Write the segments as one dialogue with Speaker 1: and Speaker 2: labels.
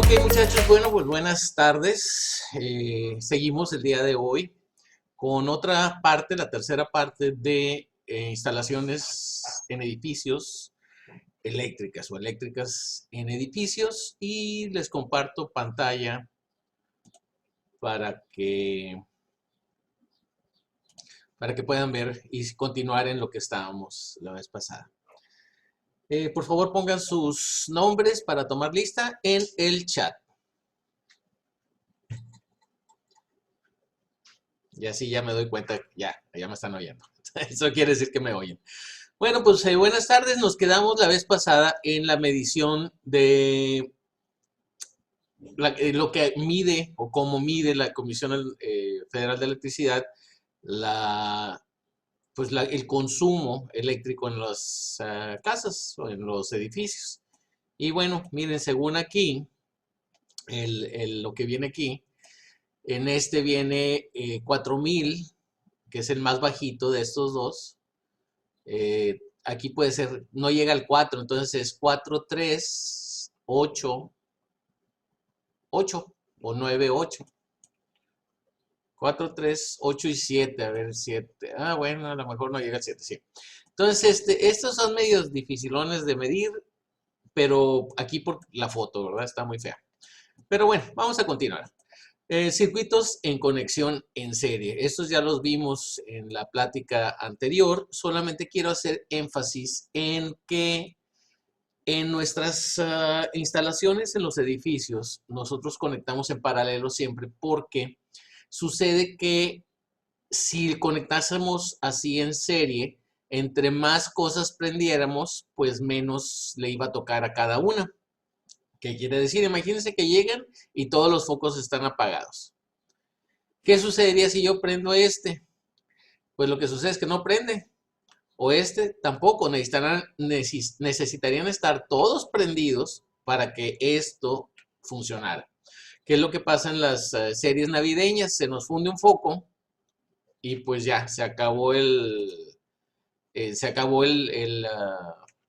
Speaker 1: Ok, muchachos, bueno, pues buenas tardes. Seguimos el día de hoy con otra parte, la tercera parte de instalaciones en edificios eléctricas o eléctricas en edificios, y les comparto pantalla para que, para que puedan ver y continuar en lo que estábamos la vez pasada. Por favor, pongan sus nombres para tomar lista en el chat. Y así ya me doy cuenta, ya me están oyendo. Eso quiere decir que me oyen. Bueno, pues buenas tardes. Nos quedamos la vez pasada en la medición de lo que mide o cómo mide la Comisión Federal de Electricidad el consumo eléctrico en las casas o en los edificios. Y bueno, miren, según aquí, lo que viene aquí, en este viene 4000, que es el más bajito de estos dos. Aquí puede ser, no llega al 4, entonces es 4, 3, 8, 8 o 9, 8. 4, 3, 8 y 7. A ver, 7. Ah, bueno, a lo mejor no llega al 7, sí. Entonces, estos son medios dificilones de medir, pero aquí por la foto, ¿verdad? Está muy fea. Pero bueno, vamos a continuar. Circuitos en conexión en serie. Estos ya los vimos en la plática anterior. Solamente quiero hacer énfasis en que en nuestras instalaciones en los edificios, nosotros conectamos en paralelo siempre, porque sucede que si conectásemos así en serie, entre más cosas prendiéramos, pues menos le iba a tocar a cada una. ¿Qué quiere decir? Imagínense que llegan y todos los focos están apagados. ¿Qué sucedería si yo prendo este? Pues lo que sucede es que no prende. O este tampoco. Necesitarían estar todos prendidos para que esto funcionara. ¿Qué es lo que pasa en las series navideñas? Se nos funde un foco y pues ya, se acabó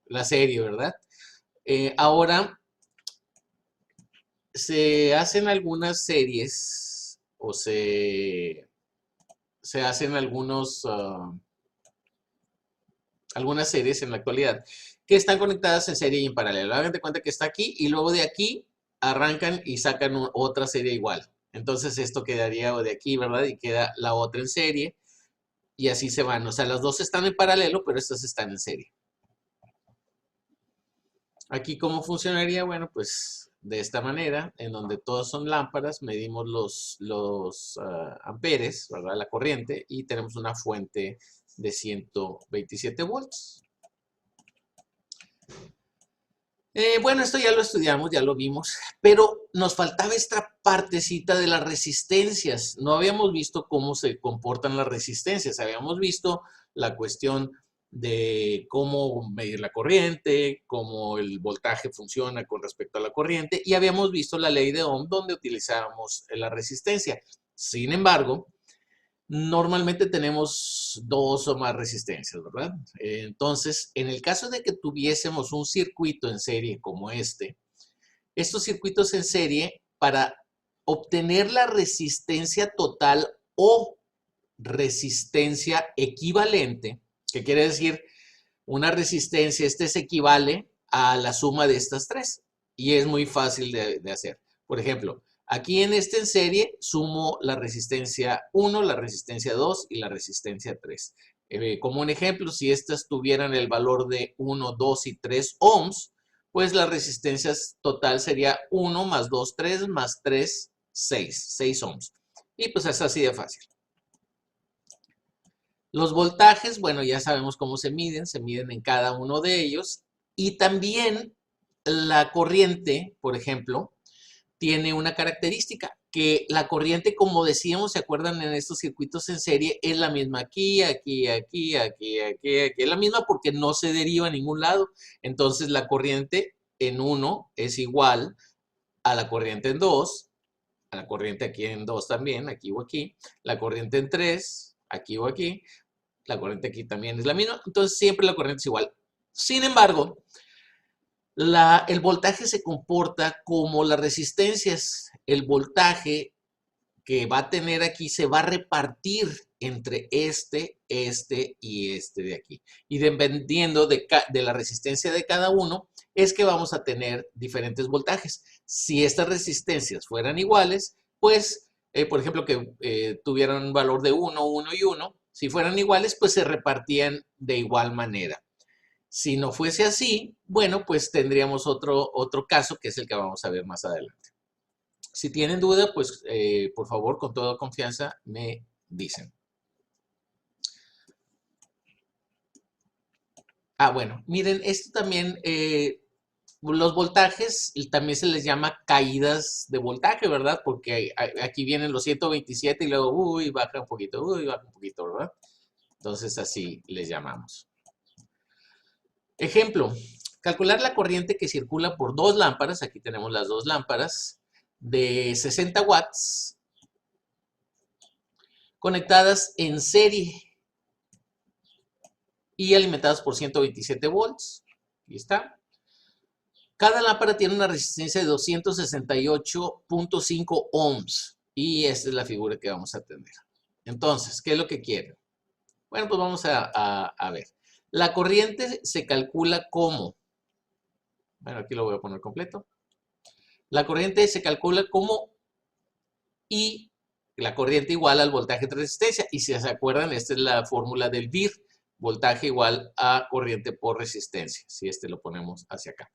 Speaker 1: la serie, ¿verdad? Ahora se hacen algunas series o se hacen algunas series en la actualidad que están conectadas en serie y en paralelo. Hagan de cuenta que está aquí y luego de aquí arrancan y sacan otra serie igual. Entonces esto quedaría de aquí, ¿verdad? Y queda la otra en serie y así se van. O sea, las dos están en paralelo, pero estas están en serie. Aquí, ¿cómo funcionaría? Bueno, pues de esta manera, en donde todos son lámparas, medimos los amperes, ¿verdad? La corriente, y tenemos una fuente de 127 volts. Bueno, esto ya lo estudiamos, ya lo vimos, pero nos faltaba esta partecita de las resistencias. No habíamos visto cómo se comportan las resistencias, habíamos visto la cuestión de cómo medir la corriente, cómo el voltaje funciona con respecto a la corriente, y habíamos visto la ley de Ohm donde utilizábamos la resistencia. Sin embargo, normalmente tenemos dos o más resistencias, ¿verdad? Entonces, en el caso de que tuviésemos un circuito en serie como estos circuitos en serie, para obtener la resistencia total o resistencia equivalente, que quiere decir una resistencia, se equivale a la suma de estas tres, y es muy fácil de hacer. Por ejemplo, aquí en en serie sumo la resistencia 1, la resistencia 2 y la resistencia 3. Como un ejemplo, si estas tuvieran el valor de 1, 2 y 3 ohms, pues la resistencia total sería 1 más 2, 3 más 3, 6 ohms. Y pues es así de fácil. Los voltajes, bueno, ya sabemos cómo se miden en cada uno de ellos. Y también la corriente, por ejemplo, tiene una característica, que la corriente, como decíamos, ¿se acuerdan en estos circuitos en serie? Es la misma aquí, aquí, aquí, aquí, aquí, aquí. Es la misma porque no se deriva a ningún lado. Entonces la corriente en 1 es igual a la corriente en 2, a la corriente aquí en 2 también, aquí o aquí, la corriente en 3, aquí o aquí, la corriente aquí también es la misma. Entonces siempre la corriente es igual. Sin embargo, El voltaje se comporta como las resistencias. El voltaje que va a tener aquí se va a repartir entre este y este de aquí. Y dependiendo de la resistencia de cada uno, es que vamos a tener diferentes voltajes. Si estas resistencias fueran iguales, pues, por ejemplo, que tuvieran un valor de 1, 1 y 1, si fueran iguales, pues se repartían de igual manera. Si no fuese así, bueno, pues tendríamos otro caso, que es el que vamos a ver más adelante. Si tienen duda, pues por favor, con toda confianza, me dicen. Bueno, miren, esto también, los voltajes también se les llama caídas de voltaje, ¿verdad? Porque aquí vienen los 127 y luego, baja un poquito, ¿verdad? Entonces así les llamamos. Ejemplo, calcular la corriente que circula por dos lámparas, aquí tenemos las dos lámparas, de 60 watts, conectadas en serie y alimentadas por 127 volts. Aquí está. Cada lámpara tiene una resistencia de 268.5 ohms. Y esta es la figura que vamos a tener. Entonces, ¿qué es lo que quieren? Bueno, pues vamos a ver. La corriente se calcula como. Bueno, aquí lo voy a poner completo. La corriente se calcula como I, la corriente igual al voltaje de resistencia. Y si se acuerdan, esta es la fórmula del VIR. Voltaje igual a corriente por resistencia. Si lo ponemos hacia acá.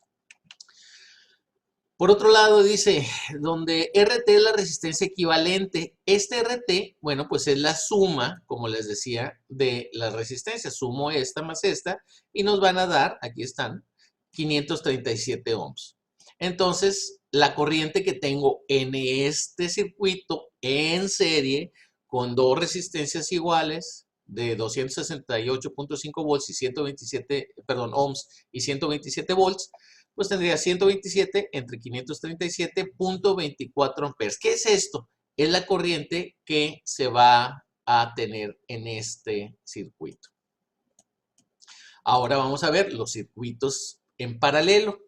Speaker 1: Por otro lado dice, donde RT es la resistencia equivalente. Este RT, bueno, pues es la suma, como les decía, de las resistencias. Sumo esta más esta y nos van a dar, aquí están, 537 ohms. Entonces, la corriente que tengo en este circuito en serie, con dos resistencias iguales, de 268.5 volts y 127, perdón, ohms y 127 volts, pues tendría 127 entre 537.24 amperes. ¿Qué es esto? Es la corriente que se va a tener en este circuito. Ahora vamos a ver los circuitos en paralelo.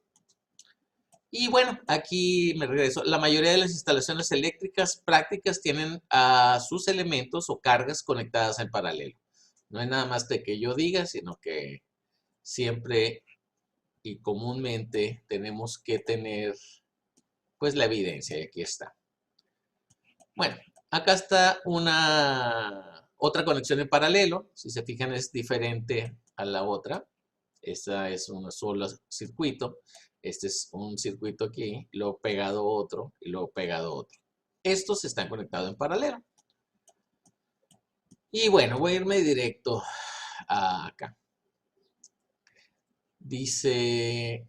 Speaker 1: Y bueno, aquí me regreso. La mayoría de las instalaciones eléctricas prácticas tienen a sus elementos o cargas conectadas en paralelo. No es nada más de que yo diga, sino que siempre y comúnmente tenemos que tener pues la evidencia, y aquí está. Bueno, acá está otra conexión en paralelo. Si se fijan, es diferente a la otra. Esta es un solo circuito. Este es un circuito aquí, luego pegado otro y luego pegado otro. Estos están conectados en paralelo. Y bueno, voy a irme directo acá. Dice,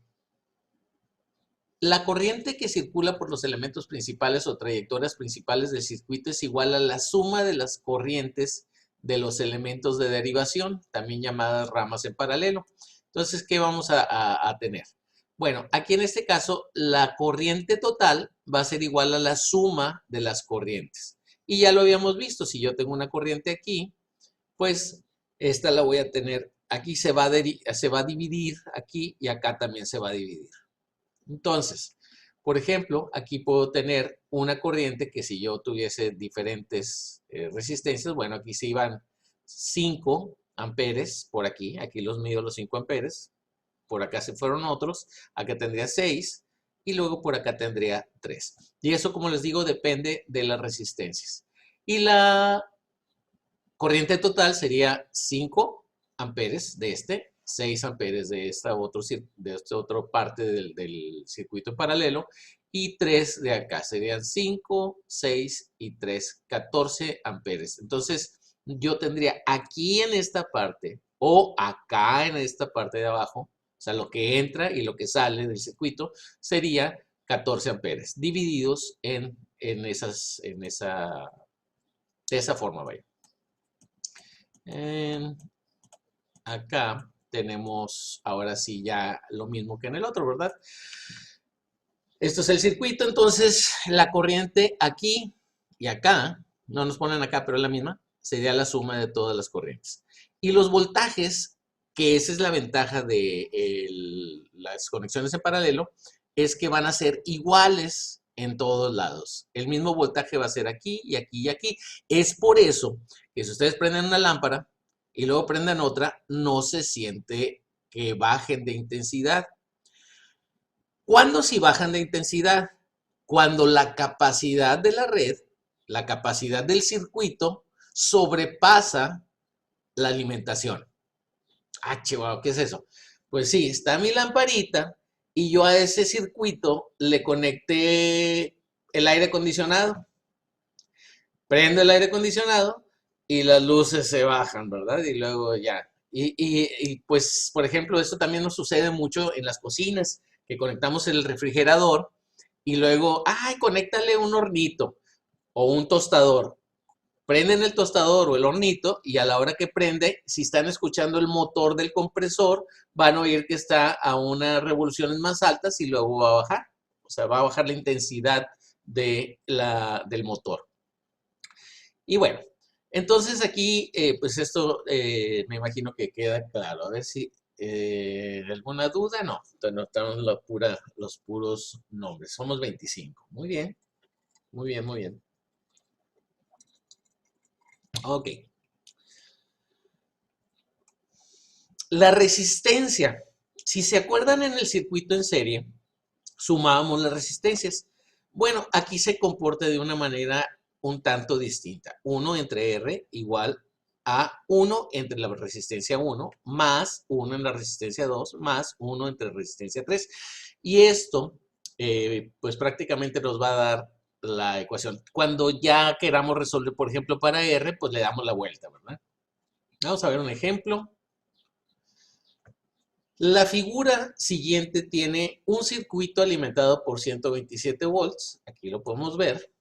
Speaker 1: la corriente que circula por los elementos principales o trayectorias principales del circuito es igual a la suma de las corrientes de los elementos de derivación, también llamadas ramas en paralelo. Entonces, ¿qué vamos a tener? Bueno, aquí en este caso, la corriente total va a ser igual a la suma de las corrientes. Y ya lo habíamos visto, si yo tengo una corriente aquí, pues esta la voy a tener, aquí se va a dividir, aquí y acá también se va a dividir. Entonces, por ejemplo, aquí puedo tener una corriente que si yo tuviese diferentes resistencias, bueno, aquí se iban 5 amperes por aquí los mido los 5 amperes, por acá se fueron otros, acá tendría 6 y luego por acá tendría 3. Y eso, como les digo, depende de las resistencias. Y la corriente total sería 5 amperes de 6 amperes de esta otra parte del circuito en paralelo y 3 de acá. Serían 5, 6 y 3, 14 amperes. Entonces, yo tendría aquí en esta parte o acá en esta parte de abajo, o sea, lo que entra y lo que sale del circuito sería 14 amperes, divididos de esa forma, vaya. Acá tenemos ahora sí ya lo mismo que en el otro, ¿verdad? Esto es el circuito, entonces la corriente aquí y acá, no nos ponen acá, pero es la misma, sería la suma de todas las corrientes. Y los voltajes que esa es la ventaja de las conexiones en paralelo, es que van a ser iguales en todos lados. El mismo voltaje va a ser aquí y aquí y aquí. Es por eso que si ustedes prenden una lámpara y luego prendan otra, no se siente que bajen de intensidad. ¿Cuándo sí bajan de intensidad? Cuando la capacidad de la red, la capacidad del circuito, sobrepasa la alimentación. Ah, chihuahua, ¿qué es eso? Pues sí, está mi lamparita y yo a ese circuito le conecté el aire acondicionado. Prendo el aire acondicionado y las luces se bajan, ¿verdad? Y luego ya. Pues, por ejemplo, esto también nos sucede mucho en las cocinas, que conectamos el refrigerador y luego, ay, conéctale un hornito o un tostador. Prenden el tostador o el hornito y a la hora que prende, si están escuchando el motor del compresor, van a oír que está a unas revoluciones más altas y luego va a bajar. O sea, va a bajar la intensidad del motor. Y bueno, entonces aquí, pues esto me imagino que queda claro. A ver si alguna duda. No, no estamos los puros nombres. Somos 25. Muy bien, muy bien, muy bien. Ok. La resistencia. Si se acuerdan en el circuito en serie, sumábamos las resistencias. Bueno, aquí se comporta de una manera un tanto distinta. 1 entre R igual a 1 entre la resistencia 1 más 1 en la resistencia 2 más 1 entre la resistencia 3. Y esto, pues prácticamente nos va a dar la ecuación. Cuando ya queramos resolver, por ejemplo, para R, pues le damos la vuelta, ¿verdad? Vamos a ver un ejemplo. La figura siguiente tiene un circuito alimentado por 127 volts, aquí lo podemos ver,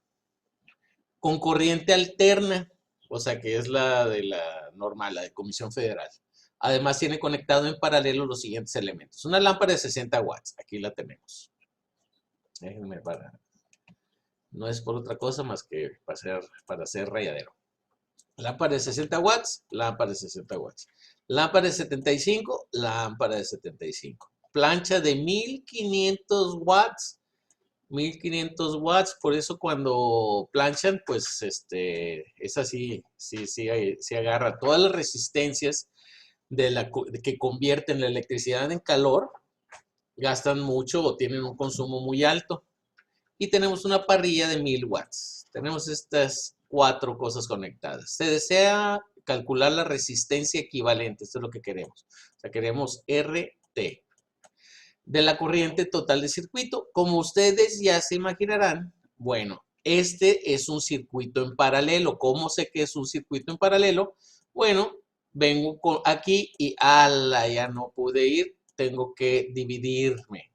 Speaker 1: con corriente alterna, o sea que es la de la normal, la de Comisión Federal. Además tiene conectado en paralelo los siguientes elementos. Una lámpara de 60 watts, aquí la tenemos. Déjenme no es por otra cosa más que para hacer rayadero. Lámpara de 60 watts, lámpara de 60 watts. Lámpara de 75, lámpara de 75. Plancha de 1500 watts, 1500 watts. Por eso cuando planchan, pues es así, sí agarra todas las resistencias que convierten la electricidad en calor, gastan mucho o tienen un consumo muy alto. Y tenemos una parrilla de 1000 watts. Tenemos estas 4 cosas conectadas. Se desea calcular la resistencia equivalente. Esto es lo que queremos. O sea, queremos RT de la corriente total de circuito. Como ustedes ya se imaginarán, bueno, este es un circuito en paralelo. ¿Cómo sé que es un circuito en paralelo? Bueno, vengo aquí y ala, ya no pude ir. Tengo que dividirme.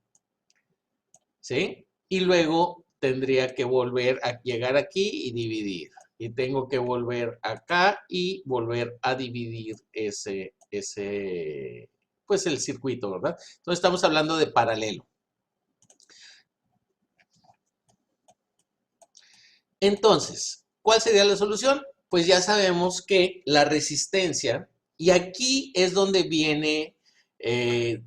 Speaker 1: ¿Sí? Y luego tendría que volver a llegar aquí y dividir. Y tengo que volver acá y volver a dividir pues el circuito, ¿verdad? Entonces estamos hablando de paralelo. Entonces, ¿cuál sería la solución? Pues ya sabemos que la resistencia, y aquí es donde viene,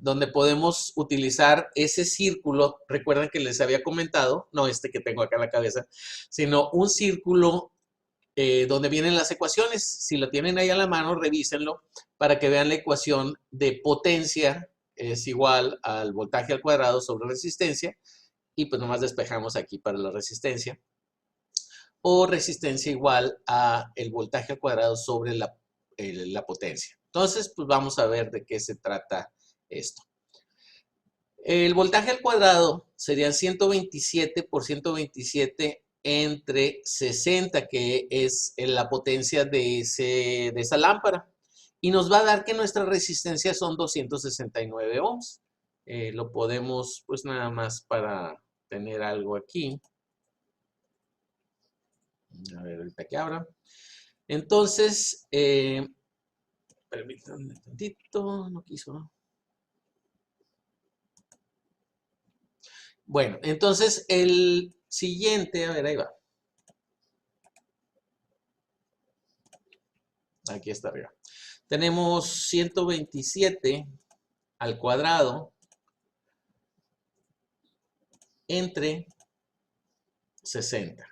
Speaker 1: donde podemos utilizar ese círculo, recuerden que les había comentado, no este que tengo acá en la cabeza, sino un círculo donde vienen las ecuaciones. Si lo tienen ahí a la mano, revísenlo para que vean la ecuación de potencia es igual al voltaje al cuadrado sobre resistencia, y pues nomás despejamos aquí para la resistencia, o resistencia igual a el voltaje al cuadrado sobre la potencia. Entonces, pues vamos a ver de qué se trata esto. El voltaje al cuadrado serían 127 por 127 entre 60, que es la potencia de esa lámpara. Y nos va a dar que nuestra resistencia son 269 ohms. Lo podemos, pues nada más para tener algo aquí. A ver, ahorita que abra. Entonces, permítanme tantito, no quiso. Bueno, entonces el siguiente, a ver, ahí va. Aquí está arriba. Tenemos 127 al cuadrado entre 60.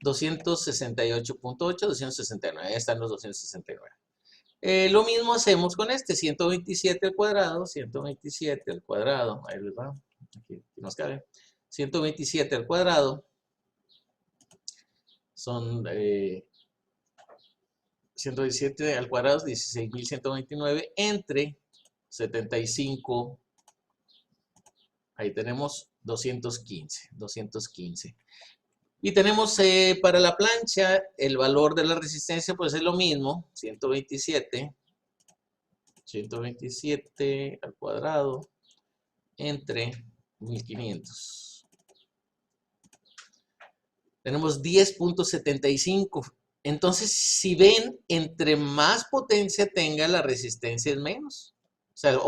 Speaker 1: 268.8, 269. Ahí están los 269. Lo mismo hacemos con este, 127 al cuadrado, 127 al cuadrado, ahí les va, aquí nos cabe, 127 al cuadrado, son 117 al cuadrado, 16.129, entre 75, ahí tenemos 215. Y tenemos para la plancha, el valor de la resistencia pues es lo mismo, 127 al cuadrado entre 1500. Tenemos 10.75. Entonces, si ven, entre más potencia tenga, la resistencia es menos. O sea, se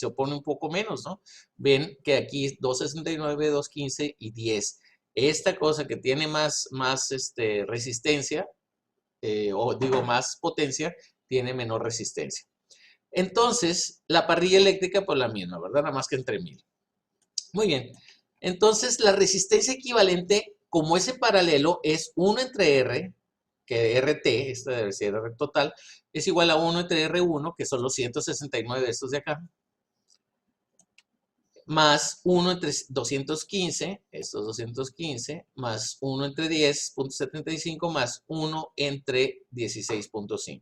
Speaker 1: opone un poco menos, ¿no? Ven que aquí 269, 215 y 10. Esta cosa que tiene más resistencia, o digo más potencia, tiene menor resistencia. Entonces, la parrilla eléctrica, pues la misma, ¿verdad? Nada más que entre 1000. Muy bien. Entonces, la resistencia equivalente, como ese paralelo, es 1 entre R, que RT, esta debe ser R total, es igual a 1 entre R1, que son los 169 de estos de acá, más 1 entre 215, estos 215, más 1 entre 10.75, más 1 entre 16.5.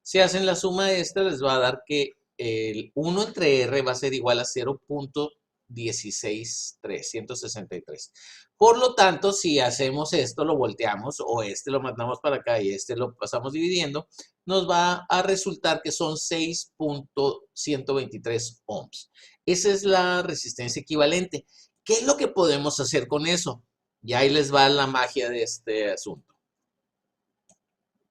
Speaker 1: Si hacen la suma de esta, les va a dar que el 1 entre R va a ser igual a 0.163. Por lo tanto, si hacemos esto, lo volteamos, o lo mandamos para acá y lo pasamos dividiendo, nos va a resultar que son 6.123 ohms. Esa es la resistencia equivalente. ¿Qué es lo que podemos hacer con eso? Y ahí les va la magia de este asunto.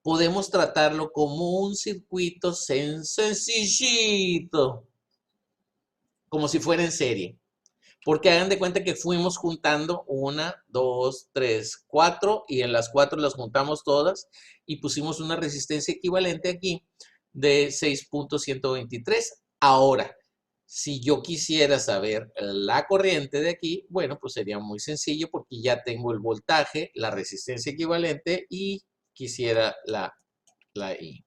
Speaker 1: Podemos tratarlo como un circuito sencillito, como si fuera en serie. Porque hagan de cuenta que fuimos juntando 1, 2, 3, 4 y en las 4 las juntamos todas y pusimos una resistencia equivalente aquí de 6.123. Ahora, si yo quisiera saber la corriente de aquí, bueno, pues sería muy sencillo porque ya tengo el voltaje, la resistencia equivalente y quisiera la I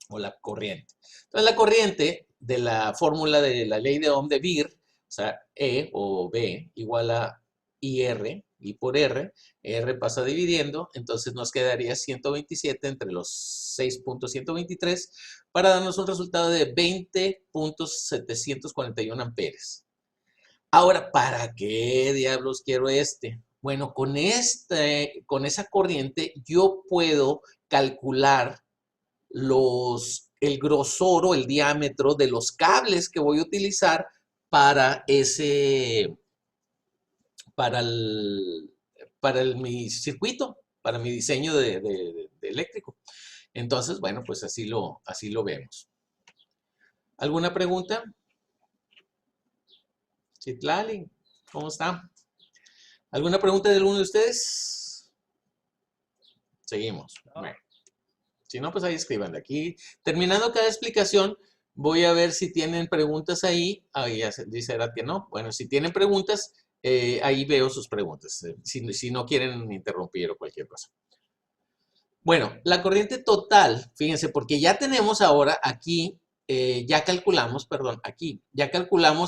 Speaker 1: o la corriente. Entonces, la corriente de la fórmula de la ley de Ohm de Beer, o sea, E o B igual a IR, I por R, R pasa dividiendo, entonces nos quedaría 127 entre los 6.123 para darnos un resultado de 20.741 amperes. Ahora, ¿para qué diablos quiero este? Bueno, con esa corriente yo puedo calcular el grosor o el diámetro de los cables que voy a utilizar para mi circuito, para mi diseño de eléctrico. Entonces, bueno, pues así lo vemos. ¿Alguna pregunta? Citlali, ¿cómo está? ¿Alguna pregunta de alguno de ustedes? Seguimos. Bueno. Si no, pues ahí escriban. Aquí, terminando cada explicación, voy a ver si tienen preguntas ahí. Ahí ya dice que no. Bueno, si tienen preguntas, ahí veo sus preguntas. Si no quieren interrumpir o cualquier cosa. Bueno, la corriente total, fíjense, porque ya tenemos ahora aquí, ya calculamos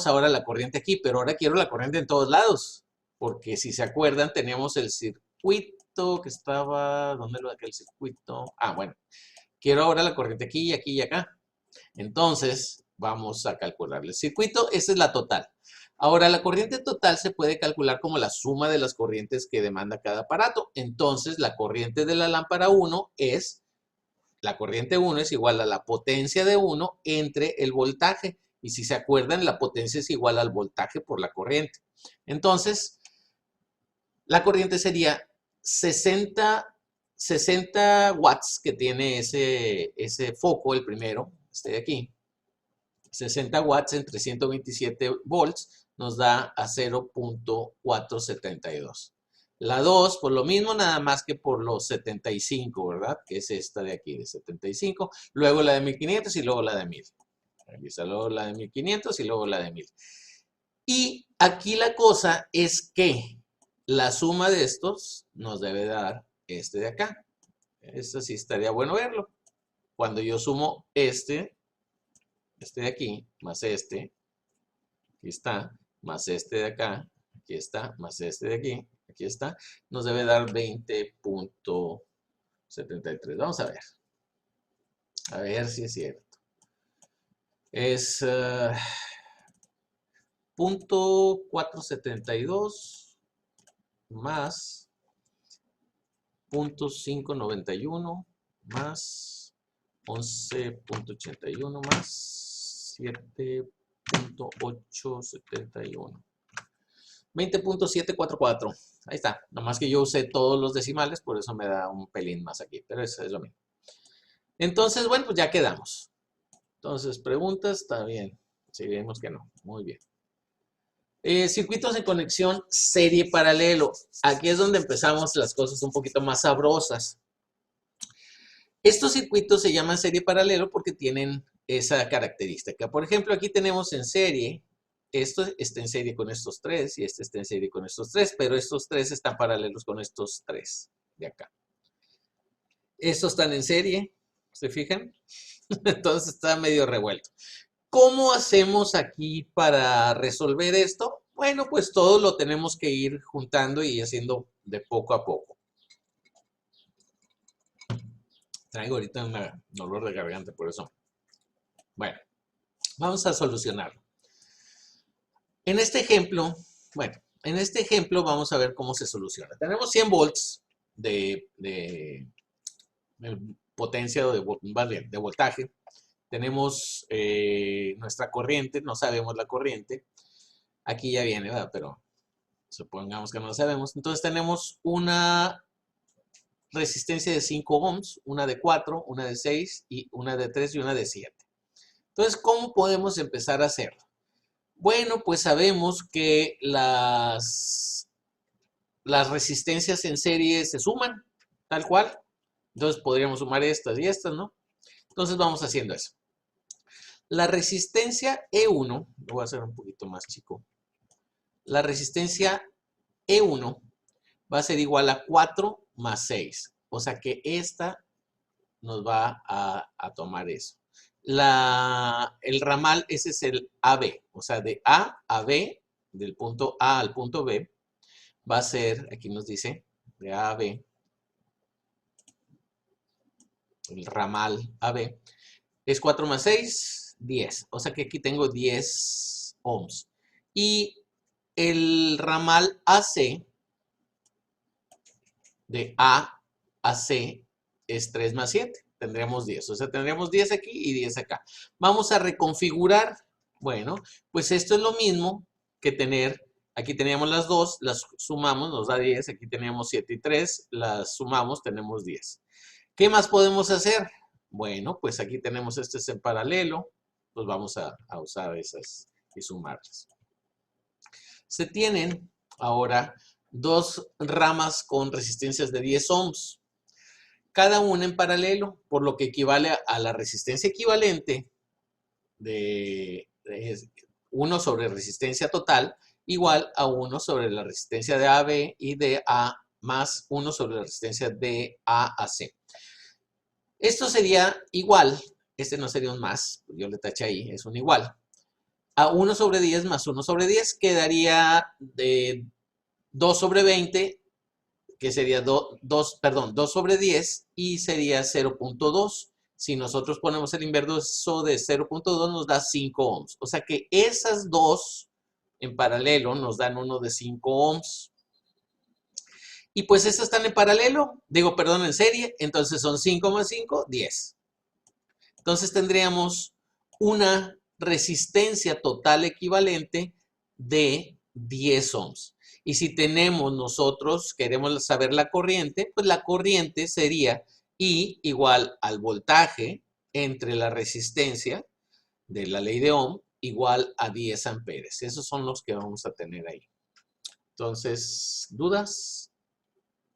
Speaker 1: ahora la corriente aquí, pero ahora quiero la corriente en todos lados. Porque si se acuerdan, teníamos el circuito que estaba, ¿dónde lo dejé el circuito? Ah, bueno. Quiero ahora la corriente aquí y aquí y acá. Entonces, vamos a calcular el circuito. Esa es la total. Ahora, la corriente total se puede calcular como la suma de las corrientes que demanda cada aparato. Entonces, la corriente de la lámpara 1 la corriente 1 es igual a la potencia de 1 entre el voltaje. Y si se acuerdan, la potencia es igual al voltaje por la corriente. Entonces, la corriente sería 60 watts que tiene ese foco, el primero, este de aquí. 60 watts entre 127 volts nos da a 0.472. La 2, por lo mismo, nada más que por los 75, ¿verdad? Que es esta de aquí, de 75. Luego la de 1500 y luego la de 1000. Aquí está luego la de 1500 y luego la de 1000. Y aquí la cosa es que la suma de estos nos debe dar este de acá. Esto sí estaría bueno verlo. Cuando yo sumo este de aquí, más aquí está, más este de acá, aquí está, más este de aquí está, nos debe dar 20.73. Vamos a ver si es cierto. Es .472 más .591 más 11.81 más 7.871. 20.744. Ahí está. Nomás que yo usé todos los decimales, por eso me da un pelín más aquí. Pero eso es lo mismo. Entonces, bueno, pues ya quedamos. Entonces, preguntas, está bien. Si vemos que no. Muy bien. Circuitos de conexión serie paralelo. Aquí es donde empezamos las cosas un poquito más sabrosas. Estos circuitos se llaman serie paralelo porque tienen esa característica. Por ejemplo, aquí tenemos en serie, esto está en serie con estos tres y este está en serie con estos tres, pero estos tres están paralelos con estos tres de acá. Estos están en serie, ¿se fijan? Entonces está medio revuelto. ¿Cómo hacemos aquí para resolver esto? Bueno, pues todo lo tenemos que ir juntando y haciendo de poco a poco. Traigo ahorita un dolor de garganta, por eso. Bueno, vamos a solucionarlo. En este ejemplo, vamos a ver cómo se soluciona. Tenemos 100 volts de potencia o de voltaje. Tenemos nuestra corriente, no sabemos la corriente. Aquí ya viene, ¿verdad? Pero supongamos que no lo sabemos. Entonces tenemos una resistencia de 5 ohms, una de 4, una de 6, y una de 3 y una de 7. Entonces, ¿cómo podemos empezar a hacerlo? Bueno, pues sabemos que las resistencias en serie se suman, tal cual. Entonces podríamos sumar estas y estas, ¿no? Entonces vamos haciendo eso. La resistencia E1, lo voy a hacer un poquito más chico. La resistencia E1 va a ser igual a 4 más 6. O sea que esta nos va a tomar eso. El ramal, ese es el AB. O sea, de A a B, del punto A al punto B, va a ser, aquí nos dice, de A a B, el ramal AB, es 4 más 6, 10. O sea que aquí tengo 10 ohms. Y el ramal AC, de A a C, es 3 más 7. Tendríamos 10. O sea, tendríamos 10 aquí y 10 acá. Vamos a reconfigurar. Bueno, pues esto es lo mismo que tener, aquí teníamos las dos, las sumamos, nos da 10. Aquí teníamos 7 y 3, las sumamos, tenemos 10. ¿Qué más podemos hacer? Bueno, pues aquí tenemos este en paralelo, pues vamos a usar esas y sumarlas. Se tienen ahora dos ramas con resistencias de 10 ohms, cada una en paralelo, por lo que equivale a la resistencia equivalente de 1 sobre resistencia total, igual a 1 sobre la resistencia de AB y de A más 1 sobre la resistencia de A a C. Esto sería igual, este no sería un más, yo le taché ahí, es un igual, a 1 sobre 10 más 1 sobre 10 quedaría de 2 sobre 20, que sería 2 sobre 10 y sería 0.2. Si nosotros ponemos el inverso de 0.2 nos da 5 ohms. O sea que esas dos en paralelo nos dan uno de 5 ohms. Y pues estas están en paralelo, en serie, entonces son 5 más 5, 10. Entonces tendríamos una resistencia total equivalente de 10 ohms. Y si queremos saber la corriente, pues la corriente sería I igual al voltaje entre la resistencia de la ley de Ohm igual a 10 amperes. Esos son los que vamos a tener ahí. Entonces, ¿dudas?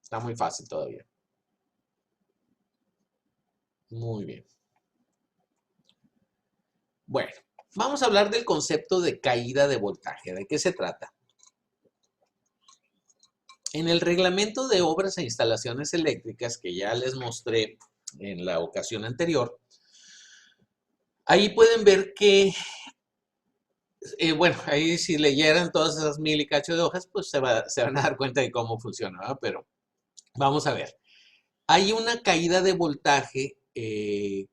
Speaker 1: Está muy fácil todavía. Muy bien. Bueno, vamos a hablar del concepto de caída de voltaje. ¿De qué se trata? En el reglamento de obras e instalaciones eléctricas que ya les mostré en la ocasión anterior, ahí pueden ver que, bueno, ahí si leyeran todas esas mil y cacho de hojas, pues se van a dar cuenta de cómo funciona, ¿verdad? Pero vamos a ver. Hay una caída de voltaje de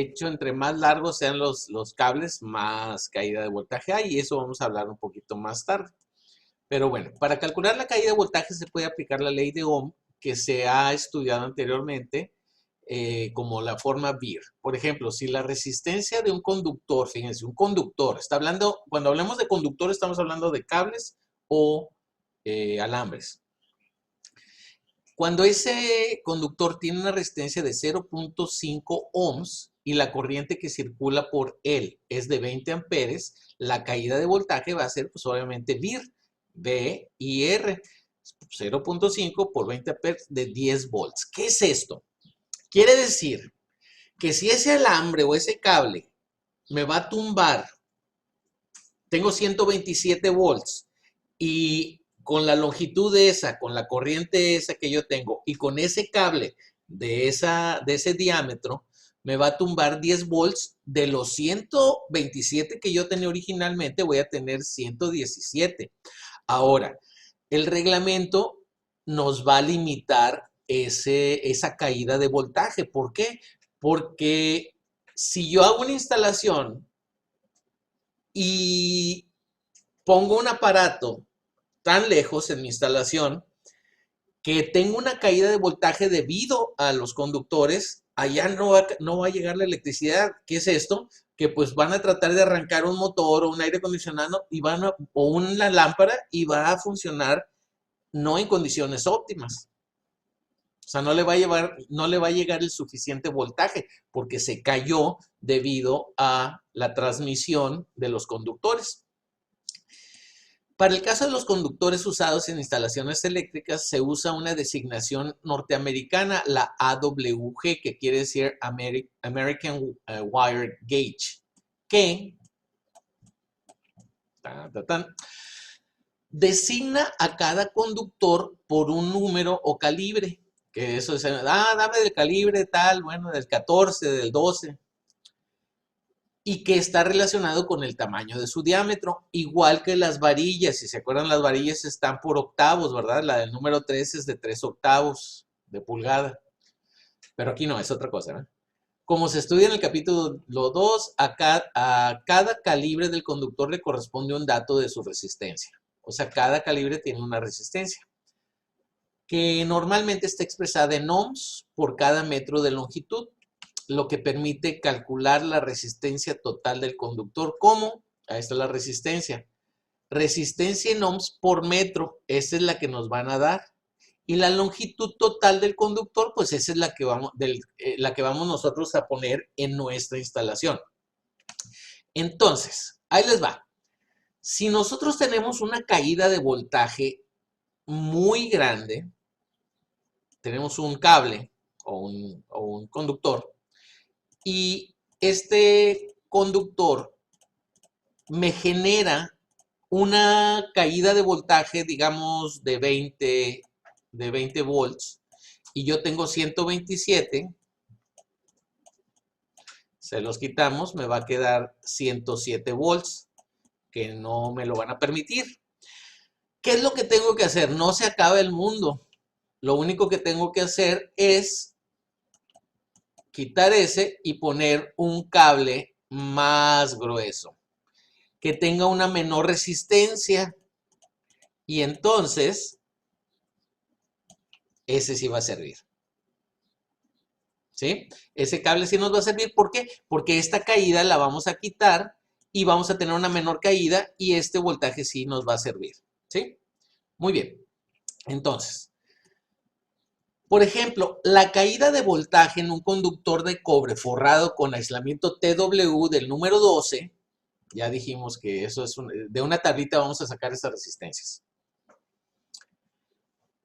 Speaker 1: hecho, entre más largos sean los cables, más caída de voltaje hay, y eso vamos a hablar un poquito más tarde. Pero bueno, para calcular la caída de voltaje se puede aplicar la ley de Ohm, que se ha estudiado anteriormente como la forma BIR. Por ejemplo, si la resistencia de un conductor, fíjense, un conductor, cuando hablamos de conductor estamos hablando de cables o alambres. Cuando ese conductor tiene una resistencia de 0.5 ohms y la corriente que circula por él es de 20 amperes, la caída de voltaje va a ser pues obviamente VIR, V-I-R, 0.5 por 20 amperes de 10 volts. ¿Qué es esto? Quiere decir que si ese alambre o ese cable me va a tumbar, tengo 127 volts y con la longitud de esa, con la corriente esa que yo tengo y con ese cable de ese diámetro, me va a tumbar 10 volts. De los 127 que yo tenía originalmente, voy a tener 117. Ahora, el reglamento nos va a limitar esa caída de voltaje. ¿Por qué? Porque si yo hago una instalación y pongo un aparato tan lejos en mi instalación que tengo una caída de voltaje debido a los conductores, allá no va a llegar la electricidad. ¿Qué es esto? Que pues van a tratar de arrancar un motor o un aire acondicionado o una lámpara y va a funcionar no en condiciones óptimas. O sea, no le va a llegar el suficiente voltaje porque se cayó debido a la transmisión de los conductores. Para el caso de los conductores usados en instalaciones eléctricas, se usa una designación norteamericana, la AWG, que quiere decir American Wire Gauge, que designa a cada conductor por un número o calibre. Que eso es, dame del calibre tal, bueno, del 14, del 12. Y que está relacionado con el tamaño de su diámetro, igual que las varillas. Si se acuerdan, las varillas están por octavos, ¿verdad? La del número 3 es de 3 octavos de pulgada. Pero aquí no, es otra cosa, ¿no? Como se estudia en el capítulo 2, a cada calibre del conductor le corresponde un dato de su resistencia. O sea, cada calibre tiene una resistencia, que normalmente está expresada en ohms por cada metro de longitud, lo que permite calcular la resistencia total del conductor. ¿Cómo? Ahí está la resistencia. Resistencia en ohms por metro, esa es la que nos van a dar. Y la longitud total del conductor, pues esa es la que vamos nosotros a poner en nuestra instalación. Entonces, ahí les va. Si nosotros tenemos una caída de voltaje muy grande, tenemos un cable o un conductor, y este conductor me genera una caída de voltaje, digamos, de 20 volts, y yo tengo 127, se los quitamos, me va a quedar 107 volts, que no me lo van a permitir. ¿Qué es lo que tengo que hacer? No se acaba el mundo. Lo único que tengo que hacer es quitar ese y poner un cable más grueso, que tenga una menor resistencia, y entonces ese sí va a servir. ¿Sí? Ese cable sí nos va a servir. ¿Por qué? Porque esta caída la vamos a quitar y vamos a tener una menor caída y este voltaje sí nos va a servir. ¿Sí? Muy bien. Entonces, por ejemplo, la caída de voltaje en un conductor de cobre forrado con aislamiento TW del número 12, ya dijimos que eso es de una tablita vamos a sacar esas resistencias.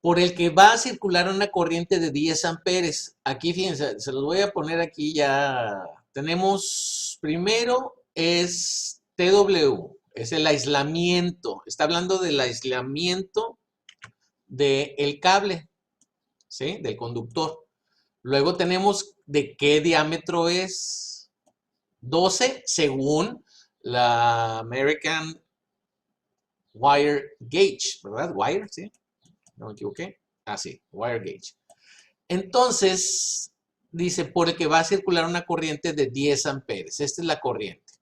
Speaker 1: por el que va a circular una corriente de 10 amperes. Aquí, fíjense, se los voy a poner aquí ya. Tenemos, primero es TW, es el aislamiento. Está hablando del aislamiento del cable, ¿sí? Del conductor. Luego tenemos de qué diámetro es. 12 según la American Wire Gauge, ¿verdad? Wire, ¿sí? No me equivoqué. Ah, sí, wire gauge. Entonces, dice, por el que va a circular una corriente de 10 amperes. Esta es la corriente.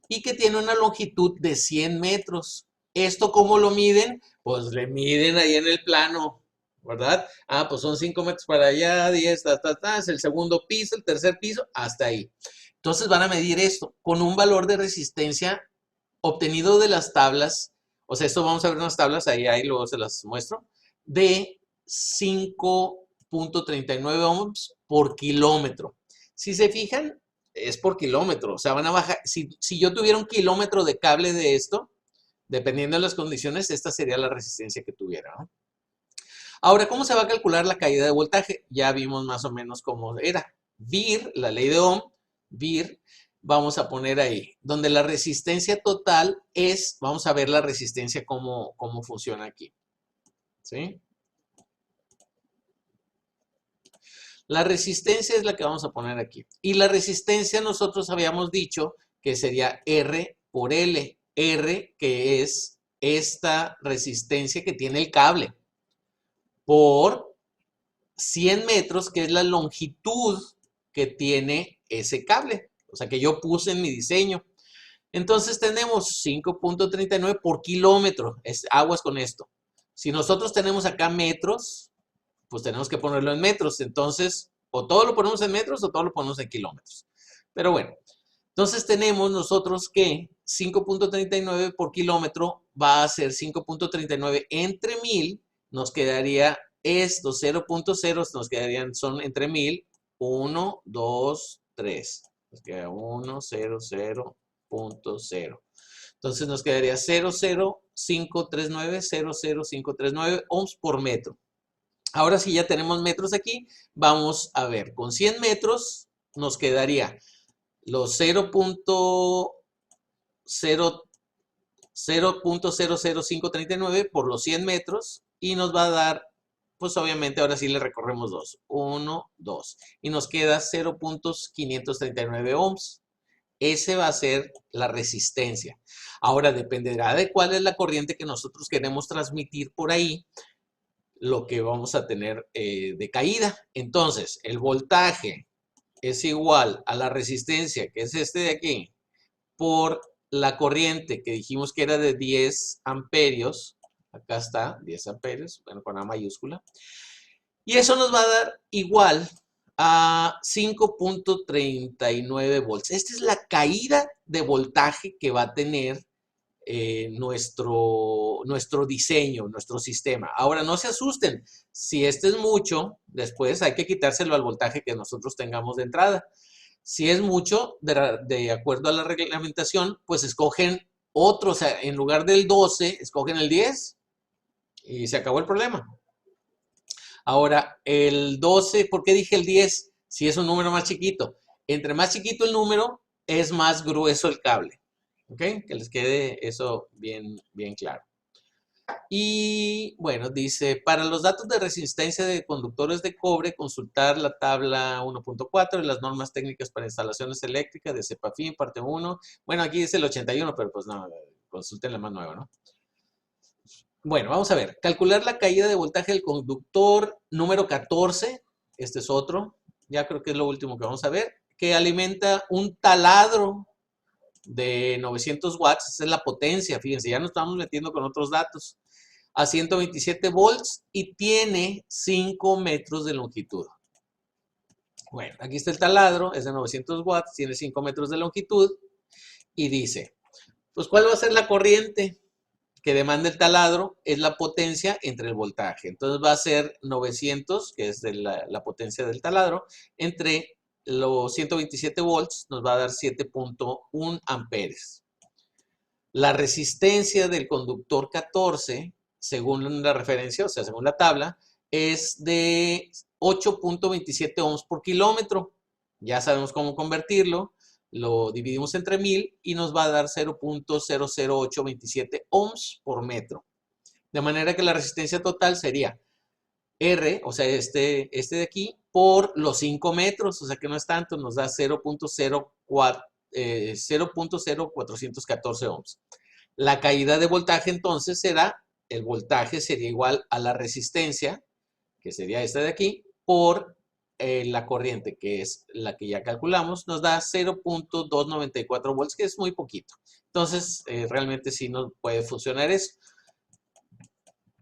Speaker 1: Y que tiene una longitud de 100 metros. ¿Esto cómo lo miden? Pues le miden ahí en el plano, ¿verdad? Ah, pues son 5 metros para allá, 10, es el segundo piso, el tercer piso, hasta ahí. Entonces van a medir esto con un valor de resistencia obtenido de las tablas. O sea, esto vamos a ver unas tablas, ahí luego se las muestro, de 5.39 ohms por kilómetro. Si se fijan, es por kilómetro. O sea, van a bajar. Si yo tuviera un kilómetro de cable de esto, dependiendo de las condiciones, esta sería la resistencia que tuviera, ¿no? Ahora, ¿cómo se va a calcular la caída de voltaje? Ya vimos más o menos cómo era. VIR, la ley de Ohm, VIR, vamos a poner ahí, donde la resistencia total es, vamos a ver la resistencia cómo funciona aquí, ¿sí? La resistencia es la que vamos a poner aquí. Y la resistencia nosotros habíamos dicho que sería R por L. R, que es esta resistencia que tiene el cable, por 100 metros, que es la longitud que tiene ese cable. O sea, que yo puse en mi diseño. Entonces tenemos 5.39 por kilómetro. Aguas con esto. Si nosotros tenemos acá metros, pues tenemos que ponerlo en metros. Entonces, o todo lo ponemos en metros o todo lo ponemos en kilómetros. Pero bueno, entonces tenemos nosotros que 5.39 por kilómetro va a ser 5.39 entre 1000. Nos quedaría estos 0.0, nos quedarían, son entre 1000, 1, 2, 3. Nos queda 1, 0, 0.0. Entonces nos quedaría 00539, 00539 ohms por metro. Ahora sí ya tenemos metros aquí, vamos a ver, con 100 metros nos quedaría los 0.00539 por los 100 metros y nos va a dar, pues obviamente ahora sí le recorremos 2, 1, 2 y nos queda 0.539 ohms. Ese va a ser la resistencia. Ahora dependerá de cuál es la corriente que nosotros queremos transmitir por ahí, lo que vamos a tener de caída. Entonces, el voltaje es igual a la resistencia, que es este de aquí, por la corriente que dijimos que era de 10 amperios. Acá está, 10 amperios, bueno, con A mayúscula. Y eso nos va a dar igual a 5.39 volts. Esta es la caída de voltaje que va a tener nuestro diseño, nuestro sistema. Ahora, no se asusten. Si este es mucho, después hay que quitárselo al voltaje que nosotros tengamos de entrada. Si es mucho, de acuerdo a la reglamentación, pues escogen otro. O sea, en lugar del 12, escogen el 10 y se acabó el problema. Ahora, el 12, ¿por qué dije el 10? Si es un número más chiquito. Entre más chiquito el número, es más grueso el cable. ¿Ok? Que les quede eso bien, bien claro. Y bueno, dice, para los datos de resistencia de conductores de cobre, consultar la tabla 1.4 de las normas técnicas para instalaciones eléctricas de CEPAFIN, parte 1. Bueno, aquí dice el 81, pero pues no, consulten la más nueva, ¿no? Bueno, vamos a ver. Calcular la caída de voltaje del conductor número 14. Este es otro. Ya creo que es lo último que vamos a ver. Que alimenta un taladro de 900 watts. Esa es la potencia. Fíjense, ya nos estamos metiendo con otros datos. A 127 volts y tiene 5 metros de longitud. Bueno, aquí está el taladro. Es de 900 watts. Tiene 5 metros de longitud. Y dice, pues, ¿cuál va a ser la corriente que demanda el taladro? Es la potencia entre el voltaje. Entonces va a ser 900, que es de la potencia del taladro, entre los 127 volts, nos va a dar 7.1 amperes. La resistencia del conductor 14 según la referencia, o sea, según la tabla, es de 8.27 ohms por kilómetro. Ya sabemos cómo convertirlo. Lo dividimos entre 1000 y nos va a dar 0.00827 ohms por metro. De manera que la resistencia total sería R, o sea, este de aquí, por los 5 metros, o sea que no es tanto, nos da 0.0414 ohms. La caída de voltaje entonces será, el voltaje sería igual a la resistencia, que sería esta de aquí, por la corriente, que es la que ya calculamos, nos da 0.294 volts, que es muy poquito. Entonces, realmente sí nos puede funcionar eso.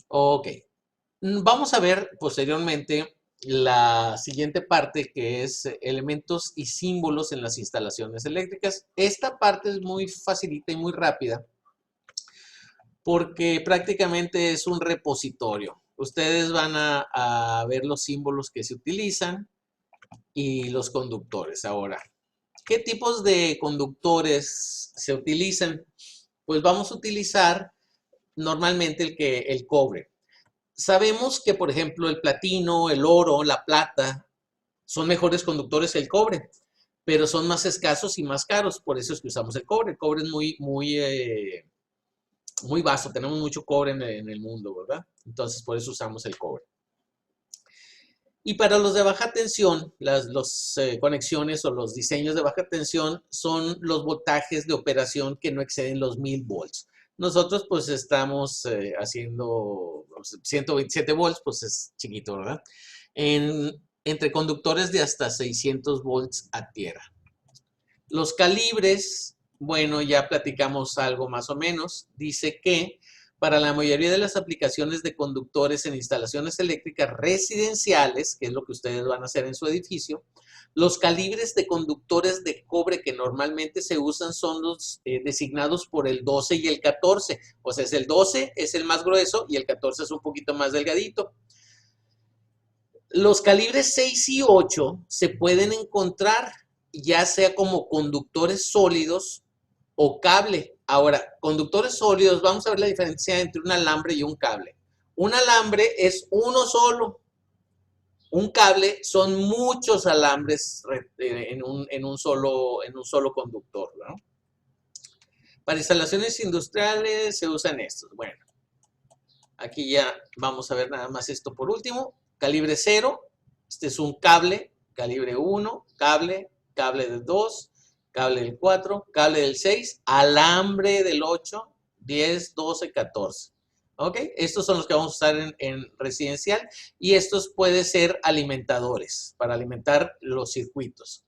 Speaker 1: Ok. Vamos a ver posteriormente la siguiente parte, que es elementos y símbolos en las instalaciones eléctricas. Esta parte es muy facilita y muy rápida porque prácticamente es un repositorio. Ustedes van a ver los símbolos que se utilizan y los conductores. Ahora, ¿qué tipos de conductores se utilizan? Pues vamos a utilizar normalmente el cobre. Sabemos que, por ejemplo, el platino, el oro, la plata son mejores conductores que el cobre, pero son más escasos y más caros, por eso es que usamos el cobre. El cobre es muy vasto, tenemos mucho cobre en el mundo, ¿verdad? Entonces, por eso usamos el cobre. Y para los de baja tensión, las conexiones o los diseños de baja tensión son los voltajes de operación que no exceden los 1000 volts. Nosotros pues estamos haciendo 127 volts, pues es chiquito, ¿verdad? Entre conductores de hasta 600 volts a tierra. Los calibres, bueno, ya platicamos algo más o menos. Dice que para la mayoría de las aplicaciones de conductores en instalaciones eléctricas residenciales, que es lo que ustedes van a hacer en su edificio, los calibres de conductores de cobre que normalmente se usan son los designados por el 12 y el 14. O sea, el 12 es el más grueso y el 14 es un poquito más delgadito. Los calibres 6 y 8 se pueden encontrar ya sea como conductores sólidos o cable. Ahora, conductores sólidos, vamos a ver la diferencia entre un alambre y un cable. Un alambre es uno solo. Un cable son muchos alambres en un solo conductor, ¿no? Para instalaciones industriales se usan estos. Bueno, aquí ya vamos a ver nada más esto por último. Calibre 0, este es un cable, calibre 1, cable del 2, cable del 4, cable del 6, alambre del 8, 10, 12, 14. ¿Ok? Estos son los que vamos a usar en residencial y estos pueden ser alimentadores para alimentar los circuitos.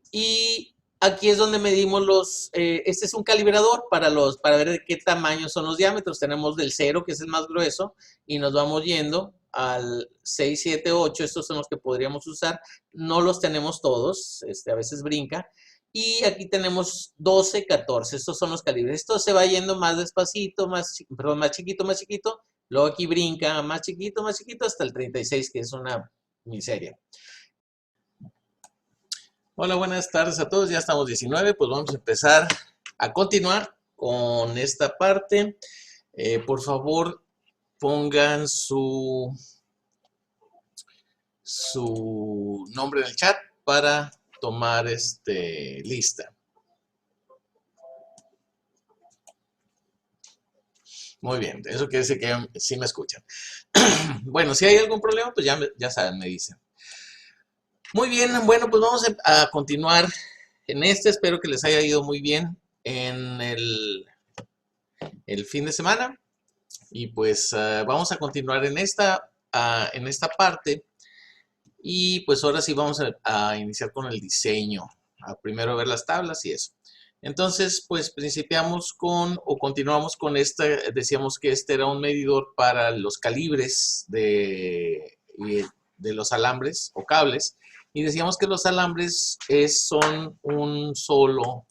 Speaker 1: Y aquí es donde medimos este es un calibrador para ver de qué tamaño son los diámetros. Tenemos del 0, que es el más grueso, y nos vamos yendo al 6, 7, 8. Estos son los que podríamos usar. No los tenemos todos, a veces brinca. Y aquí tenemos 12, 14. Estos son los calibres. Esto se va yendo más despacito, más chiquito, más chiquito. Luego aquí brinca más chiquito, hasta el 36, que es una miseria. Hola, buenas tardes a todos. Ya estamos 19, pues vamos a empezar a continuar con esta parte. Por favor, pongan su nombre en el chat para tomar lista. Muy bien, eso quiere decir que sí me escuchan. Bueno, si hay algún problema, pues ya saben, me dicen. Muy bien, bueno, pues vamos a continuar en espero que les haya ido muy bien en el fin de semana. Y pues vamos a continuar en esta parte. Y pues ahora sí vamos a iniciar con el diseño. Primero ver las tablas y eso. Entonces, pues continuamos con decíamos que este era un medidor para los calibres de los alambres o cables. Y decíamos que los alambres son un solo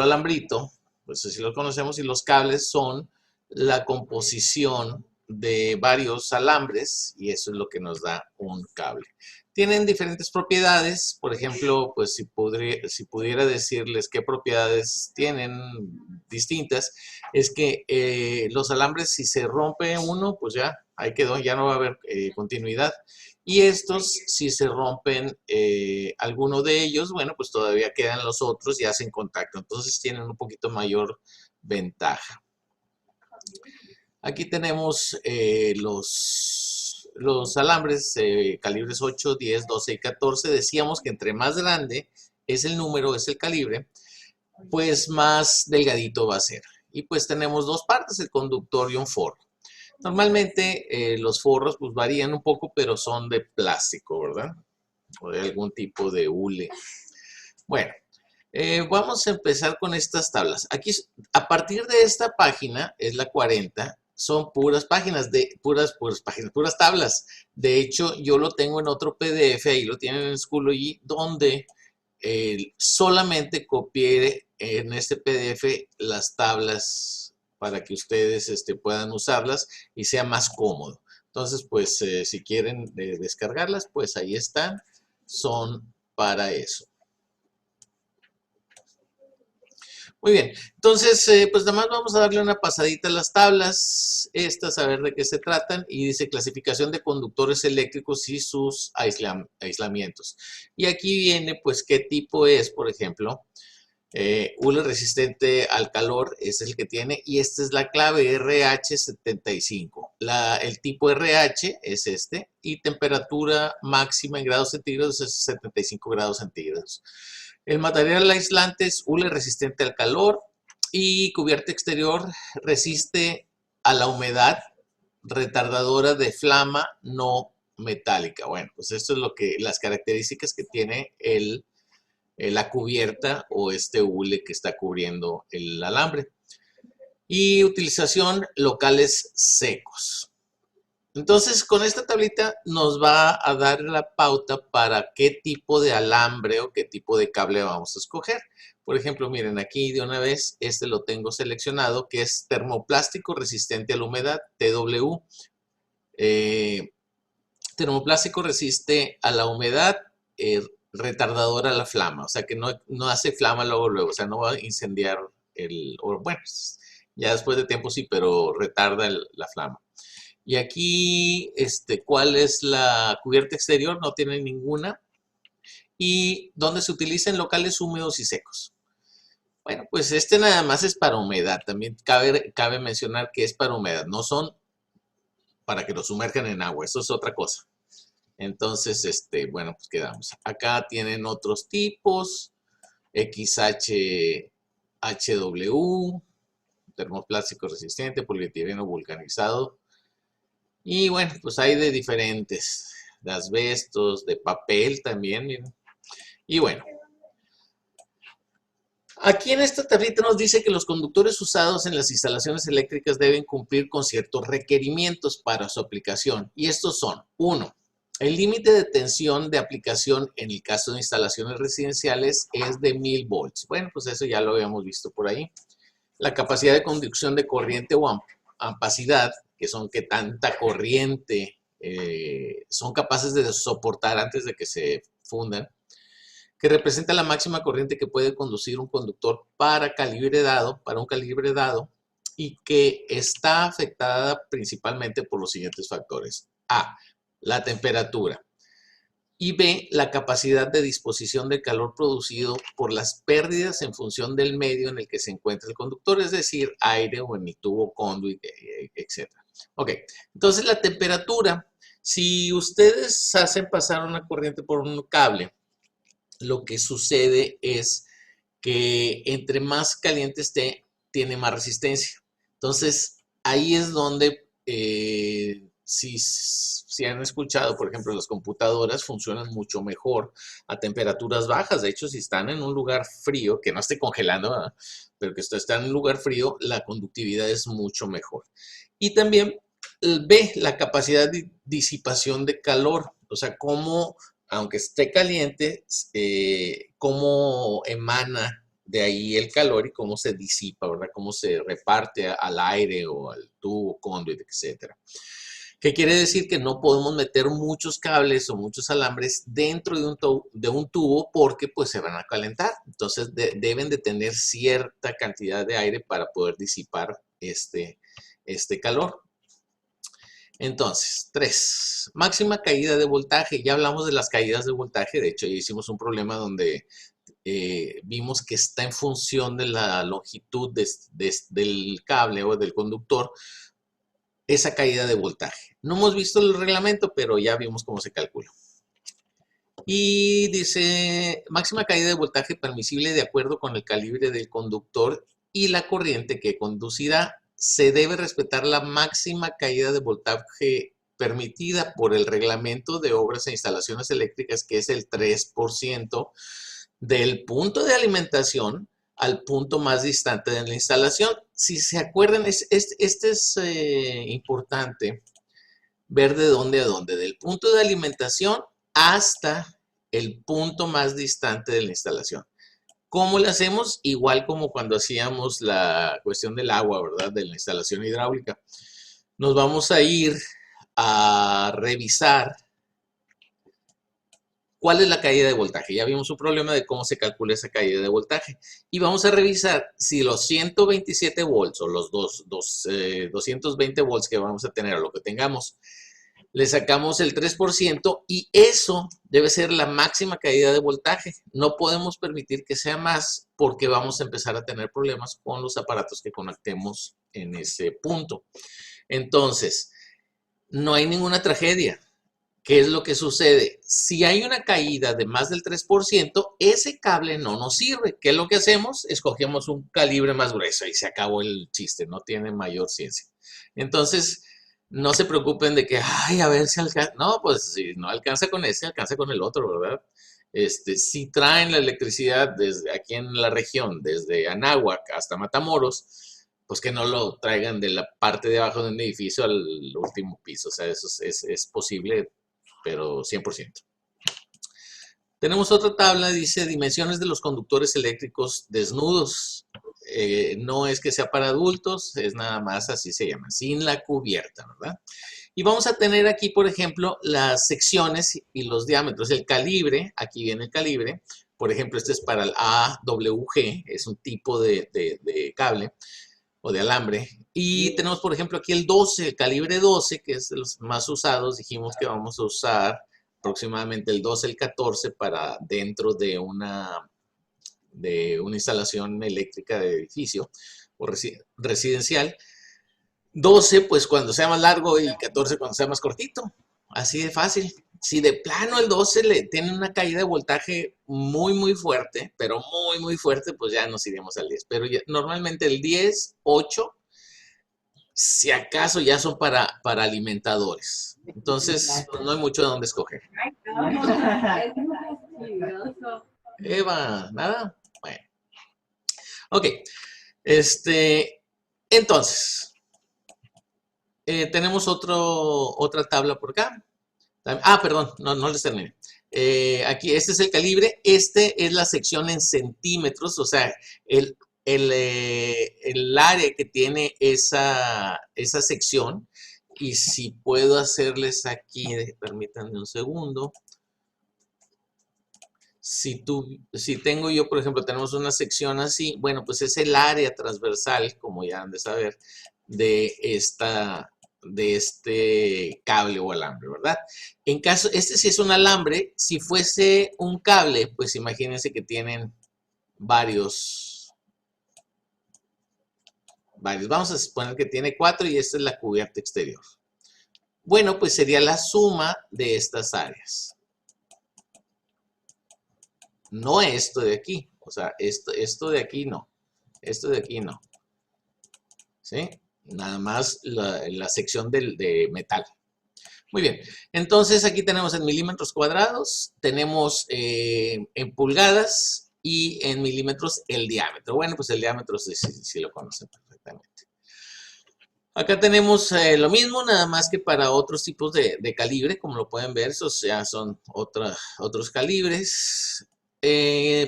Speaker 1: alambrito, pues así lo conocemos, y los cables son la composición de varios alambres y eso es lo que nos da un cable. Tienen diferentes propiedades, por ejemplo, pues si pudiera decirles qué propiedades tienen distintas, es que los alambres si se rompe uno, pues ya, ahí quedó, ya no va a haber continuidad. Y estos, si se rompen alguno de ellos, bueno, pues todavía quedan los otros y hacen contacto. Entonces tienen un poquito mayor ventaja. Aquí tenemos los alambres calibres 8, 10, 12 y 14. Decíamos que entre más grande es el número, es el calibre, pues más delgadito va a ser. Y pues tenemos dos partes, el conductor y un forro. Normalmente los forros pues varían un poco, pero son de plástico, ¿verdad? O de algún tipo de hule. Bueno, vamos a empezar con estas tablas. Aquí, a partir de esta página, es la 40, son puras páginas, puras tablas. De hecho, yo lo tengo en otro PDF, ahí lo tienen en Schoology, donde solamente copié en este PDF las tablas para que ustedes puedan usarlas y sea más cómodo. Entonces, pues, si quieren descargarlas, pues ahí están, son para eso. Muy bien, entonces, pues nada más vamos a darle una pasadita a las tablas, estas, a ver de qué se tratan, y dice clasificación de conductores eléctricos y sus aislamientos. Y aquí viene, pues, qué tipo es, por ejemplo, hule resistente al calor, es el que tiene, y esta es la clave RH75. El tipo RH es este, y temperatura máxima en grados centígrados es 75 grados centígrados. El material aislante es hule resistente al calor y cubierta exterior resiste a la humedad, retardadora de flama no metálica. Bueno, pues esto es las características que tiene la cubierta o este hule que está cubriendo el alambre. Y utilización locales secos. Entonces, con esta tablita nos va a dar la pauta para qué tipo de alambre o qué tipo de cable vamos a escoger. Por ejemplo, miren, aquí de una vez, lo tengo seleccionado, que es termoplástico resistente a la humedad, TW. Termoplástico resiste a la humedad, retardador a la flama, o sea que no hace flama luego, o sea, no va a incendiar bueno, ya después de tiempo sí, pero retarda la flama. Y aquí, ¿cuál es la cubierta exterior? No tiene ninguna. Y ¿dónde se utiliza en locales húmedos y secos? Bueno, pues nada más es para humedad. También cabe mencionar que es para humedad. No son para que lo sumerjan en agua. Eso es otra cosa. Entonces, bueno, pues quedamos. Acá tienen otros tipos. XHW, termoplástico resistente, polietileno vulcanizado. Y bueno, pues hay de diferentes, de asbestos, de papel también, miren. Y bueno, aquí en esta tablita nos dice que los conductores usados en las instalaciones eléctricas deben cumplir con ciertos requerimientos para su aplicación. Y estos son, 1. El límite de tensión de aplicación en el caso de instalaciones residenciales es de 1000 volts. Bueno, pues eso ya lo habíamos visto por ahí. La capacidad de conducción de corriente o ampacidad, que son que tanta corriente son capaces de soportar antes de que se fundan, que representa la máxima corriente que puede conducir un conductor para un calibre dado, y que está afectada principalmente por los siguientes factores. A, la temperatura. Y B, la capacidad de disposición de calor producido por las pérdidas en función del medio en el que se encuentra el conductor, es decir, aire o en el tubo conduit, etc. Ok, entonces la temperatura, si ustedes hacen pasar una corriente por un cable, lo que sucede es que entre más caliente esté, tiene más resistencia. Entonces, ahí es donde, si han escuchado, por ejemplo, las computadoras funcionan mucho mejor a temperaturas bajas. De hecho, si están en un lugar frío, que no esté congelando, ¿verdad? Pero que están en un lugar frío, la conductividad es mucho mejor. Y también ve la capacidad de disipación de calor, o sea, cómo, aunque esté caliente, cómo emana de ahí el calor y cómo se disipa, ¿verdad? Cómo se reparte al aire o al tubo, conduit, etcétera. ¿Qué quiere decir? Que no podemos meter muchos cables o muchos alambres dentro de un tubo porque pues se van a calentar. Entonces deben de tener cierta cantidad de aire para poder disipar este calor. Entonces, 3. Máxima caída de voltaje. Ya hablamos de las caídas de voltaje. De hecho, ya hicimos un problema donde vimos que está en función de la longitud del cable o del conductor esa caída de voltaje. No hemos visto el reglamento, pero ya vimos cómo se calcula. Y dice, máxima caída de voltaje permisible de acuerdo con el calibre del conductor y la corriente que conducirá. Se debe respetar la máxima caída de voltaje permitida por el reglamento de obras e instalaciones eléctricas, que es el 3% del punto de alimentación al punto más distante de la instalación. Si se acuerdan, este es importante ver de dónde a dónde, del punto de alimentación hasta el punto más distante de la instalación. ¿Cómo lo hacemos? Igual como cuando hacíamos la cuestión del agua, ¿verdad? De la instalación hidráulica. Nos vamos a ir a revisar cuál es la caída de voltaje. Ya vimos un problema de cómo se calcula esa caída de voltaje. Y vamos a revisar si los 127 volts o los 220 volts que vamos a tener o lo que tengamos, le sacamos el 3% y eso debe ser la máxima caída de voltaje. No podemos permitir que sea más porque vamos a empezar a tener problemas con los aparatos que conectemos en ese punto. Entonces, no hay ninguna tragedia. ¿Qué es lo que sucede? Si hay una caída de más del 3%, ese cable no nos sirve. ¿Qué es lo que hacemos? Escogemos un calibre más grueso y se acabó el chiste, no tiene mayor ciencia. Entonces, no se preocupen de que, ay, a ver si alcanza. No, pues si no alcanza con ese, alcanza con el otro, ¿verdad? Si traen la electricidad desde aquí en la región, desde Anáhuac hasta Matamoros, pues que no lo traigan de la parte de abajo de un edificio al último piso. O sea, eso es posible, pero 100%. Tenemos otra tabla, dice dimensiones de los conductores eléctricos desnudos. No es que sea para adultos, es nada más así se llama, sin la cubierta, ¿verdad? Y vamos a tener aquí, por ejemplo, las secciones y los diámetros. El calibre, aquí viene el calibre. Por ejemplo, este es para el AWG, es un tipo de cable o de alambre. Y tenemos, por ejemplo, aquí el 12, el calibre 12, que es de los más usados. Dijimos que vamos a usar aproximadamente el 12, el 14 para dentro de una instalación eléctrica de edificio o residencial. 12, pues cuando sea más largo y 14 cuando sea más cortito. Así de fácil. Si de plano el 12 le tiene una caída de voltaje muy, muy fuerte, pero muy, muy fuerte, pues ya nos iremos al 10. Pero ya, normalmente el 10, 8, si acaso ya son para alimentadores. Entonces, pues no hay mucho de dónde escoger. Eva, ¿nada? Bueno. Ok. Entonces, tenemos otra tabla por acá. Perdón, no les terminé. Aquí, este es el calibre. Este es la sección en centímetros, o sea, el área que tiene esa sección. Y si puedo hacerles aquí, permítanme un segundo. Si tengo yo, por ejemplo, tenemos una sección así, bueno, pues es el área transversal, como ya han de saber, de este cable o alambre, ¿verdad? En caso, este sí es un alambre, si fuese un cable, pues imagínense que tienen varios. Vamos a suponer que tiene 4 y esta es la cubierta exterior. Bueno, pues sería la suma de estas áreas. No esto de aquí, o sea, esto de aquí no, esto de aquí no, ¿sí? Nada más la sección de metal. Muy bien, entonces aquí tenemos en milímetros cuadrados, tenemos en pulgadas y en milímetros el diámetro. Bueno, pues el diámetro sí lo conocen perfectamente. Acá tenemos lo mismo, nada más que para otros tipos de calibre, como lo pueden ver, esos ya son otros calibres.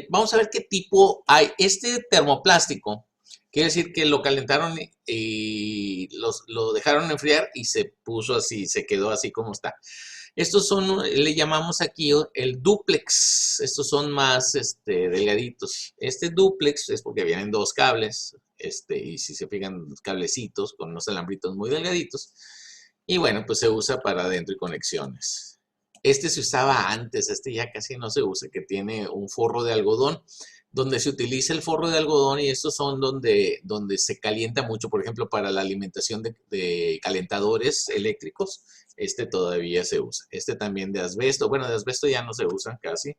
Speaker 1: vamos a ver qué tipo hay. Este termoplástico, quiere decir que lo calentaron y lo dejaron enfriar y se puso así, se quedó así como está. Estos son, le llamamos aquí el dúplex. Estos son más delgaditos. Este dúplex es porque vienen dos cables, y si se fijan, cablecitos con unos alambritos muy delgaditos. Y bueno, pues se usa para adentro y conexiones. Este se usaba antes, este ya casi no se usa, que tiene un forro de algodón, donde se utiliza el forro de algodón y estos son donde se calienta mucho, por ejemplo, para la alimentación de calentadores eléctricos, este todavía se usa. Este también de asbesto, bueno, de asbesto ya no se usa casi,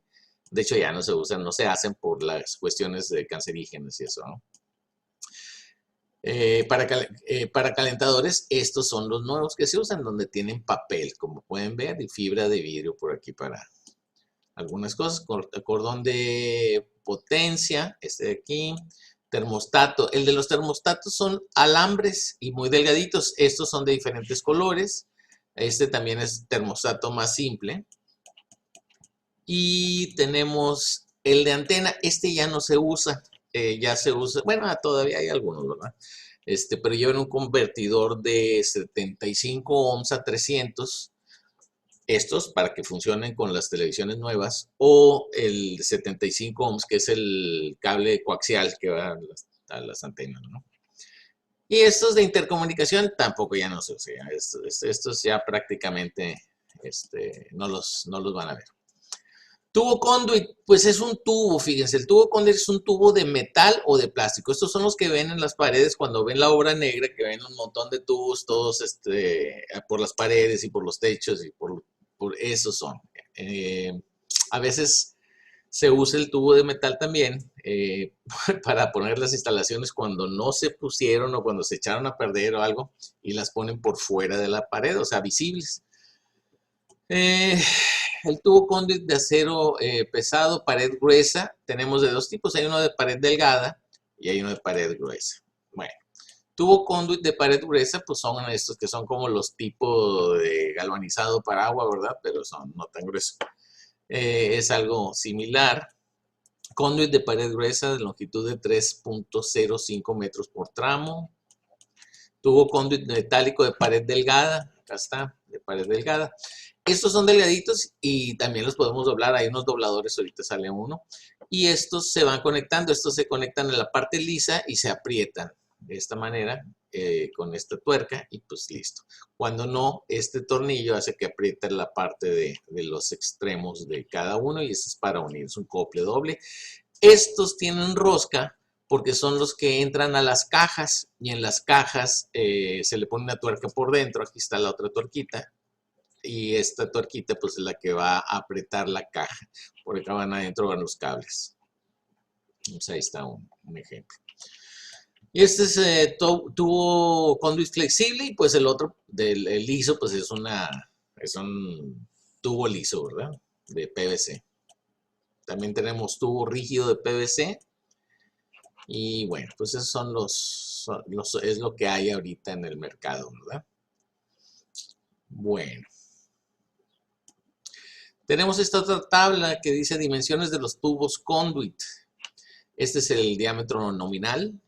Speaker 1: de hecho ya no se usan, no se hacen por las cuestiones de cancerígenas y eso, ¿no? Para calentadores, estos son los nuevos que se usan, donde tienen papel, como pueden ver, y fibra de vidrio por aquí para algunas cosas. Cordón de potencia, este de aquí. Termostato. El de los termostatos son alambres y muy delgaditos. Estos son de diferentes colores. Este también es termostato más simple. Y tenemos el de antena. Este ya no se usa. Ya se usa. Bueno, todavía hay algunos, ¿verdad? Pero yo en un convertidor de 75 ohms a 300, estos para que funcionen con las televisiones nuevas, o el 75 ohms, que es el cable coaxial que va a las antenas, ¿no? Y estos de intercomunicación tampoco ya no se usan. Estos ya prácticamente no los van a ver. Tubo conduit, pues es un tubo, fíjense, el tubo conduit es un tubo de metal o de plástico. Estos son los que ven en las paredes cuando ven la obra negra, que ven un montón de tubos todos por las paredes y por los techos y por esos son. A veces se usa el tubo de metal también para poner las instalaciones cuando no se pusieron o cuando se echaron a perder o algo y las ponen por fuera de la pared, o sea, visibles. El tubo conduit de acero pesado, pared gruesa, tenemos de dos tipos. Hay uno de pared delgada y hay uno de pared gruesa. Bueno, tubo conduit de pared gruesa, pues son estos que son como los tipos de galvanizado para agua, ¿verdad? Pero son no tan gruesos. Es algo similar. Conduit de pared gruesa de longitud de 3.05 metros por tramo. Tubo conduit metálico de pared delgada, acá está, de pared delgada. Estos son delgaditos y también los podemos doblar, hay unos dobladores, ahorita sale uno. Y estos se van conectando, estos se conectan en la parte lisa y se aprietan de esta manera con esta tuerca y pues listo. Cuando no, este tornillo hace que apriete la parte de los extremos de cada uno y este es para unir, es un acople doble. Estos tienen rosca porque son los que entran a las cajas y en las cajas se le pone una tuerca por dentro, aquí está la otra tuerquita y esta tuerquita pues es la que va a apretar la caja, por acá van adentro van los cables. Pues ahí está un ejemplo. Y este es tubo conduit flexible y pues el otro, el liso, pues es un tubo liso, ¿verdad? De PVC. También tenemos tubo rígido de PVC. Y bueno, pues esos es lo que hay ahorita en el mercado, ¿verdad? Bueno. Tenemos esta otra tabla que dice dimensiones de los tubos conduit. Este es el diámetro nominal.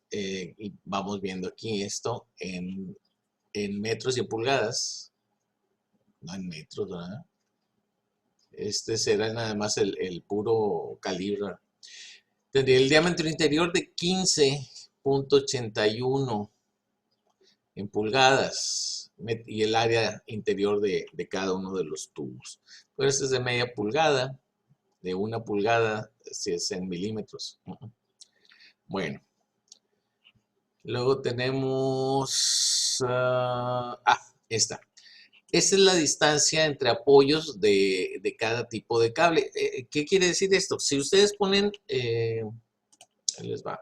Speaker 1: Y vamos viendo aquí esto en metros y en pulgadas. No en metros, ¿verdad? Este será nada más el puro calibre. Tendría el diámetro interior de 15.81 en pulgadas y el área interior de cada uno de los tubos. Pero este es de media pulgada, de 1 pulgada, si es en milímetros. Bueno, luego tenemos, esta. Esta es la distancia entre apoyos de cada tipo de cable. ¿Qué quiere decir esto? Si ustedes ponen, ahí les va.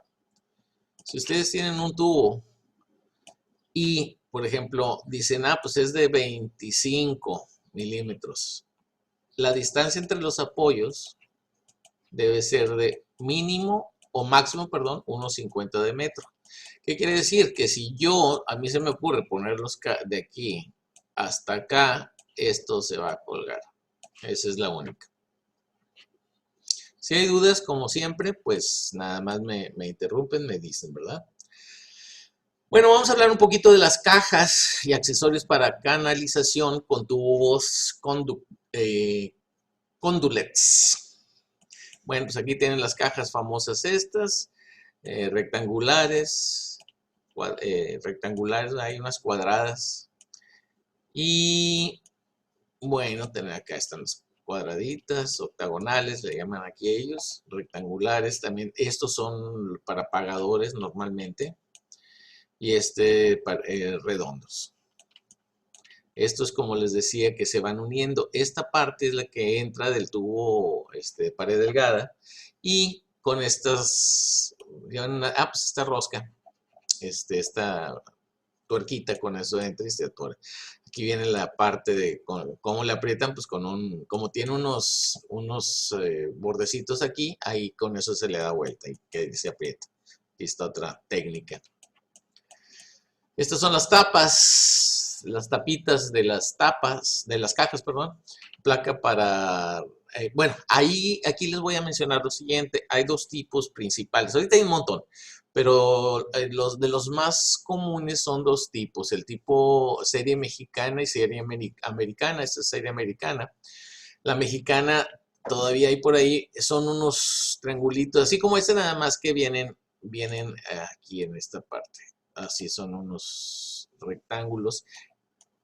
Speaker 1: Si ustedes tienen un tubo y, por ejemplo, dicen, pues es de 25 milímetros. La distancia entre los apoyos debe ser de mínimo o máximo, perdón, 1,50 de metro. ¿Qué quiere decir? Que si a mí se me ocurre ponerlos de aquí hasta acá, esto se va a colgar. Esa es la única. Si hay dudas, como siempre, pues nada más me interrumpen, me dicen, ¿verdad? Bueno, vamos a hablar un poquito de las cajas y accesorios para canalización con tubos conducts. Bueno, pues aquí tienen las cajas famosas estas, rectangulares, hay unas cuadradas. Y bueno, acá están las cuadraditas, octagonales, le llaman aquí ellos, rectangulares también. Estos son para pagadores normalmente y redondos. Estos, como les decía, que se van uniendo. Esta parte es la que entra del tubo de pared delgada y con estas, pues esta rosca, esta tuerquita, con eso entra y se atora. Aquí viene la parte de cómo le aprietan, pues como tiene unos bordecitos aquí, ahí con eso se le da vuelta y que se aprieta. Aquí está otra técnica. Estas son las tapas, las tapitas de las cajas, perdón. Placa para, bueno, aquí les voy a mencionar lo siguiente. Hay dos tipos principales. Ahorita hay un montón, pero los más comunes son dos tipos. El tipo serie mexicana y serie americana. Esta es serie americana. La mexicana todavía hay por ahí, son unos triangulitos, así como este, nada más que vienen aquí en esta parte. Así son unos rectángulos.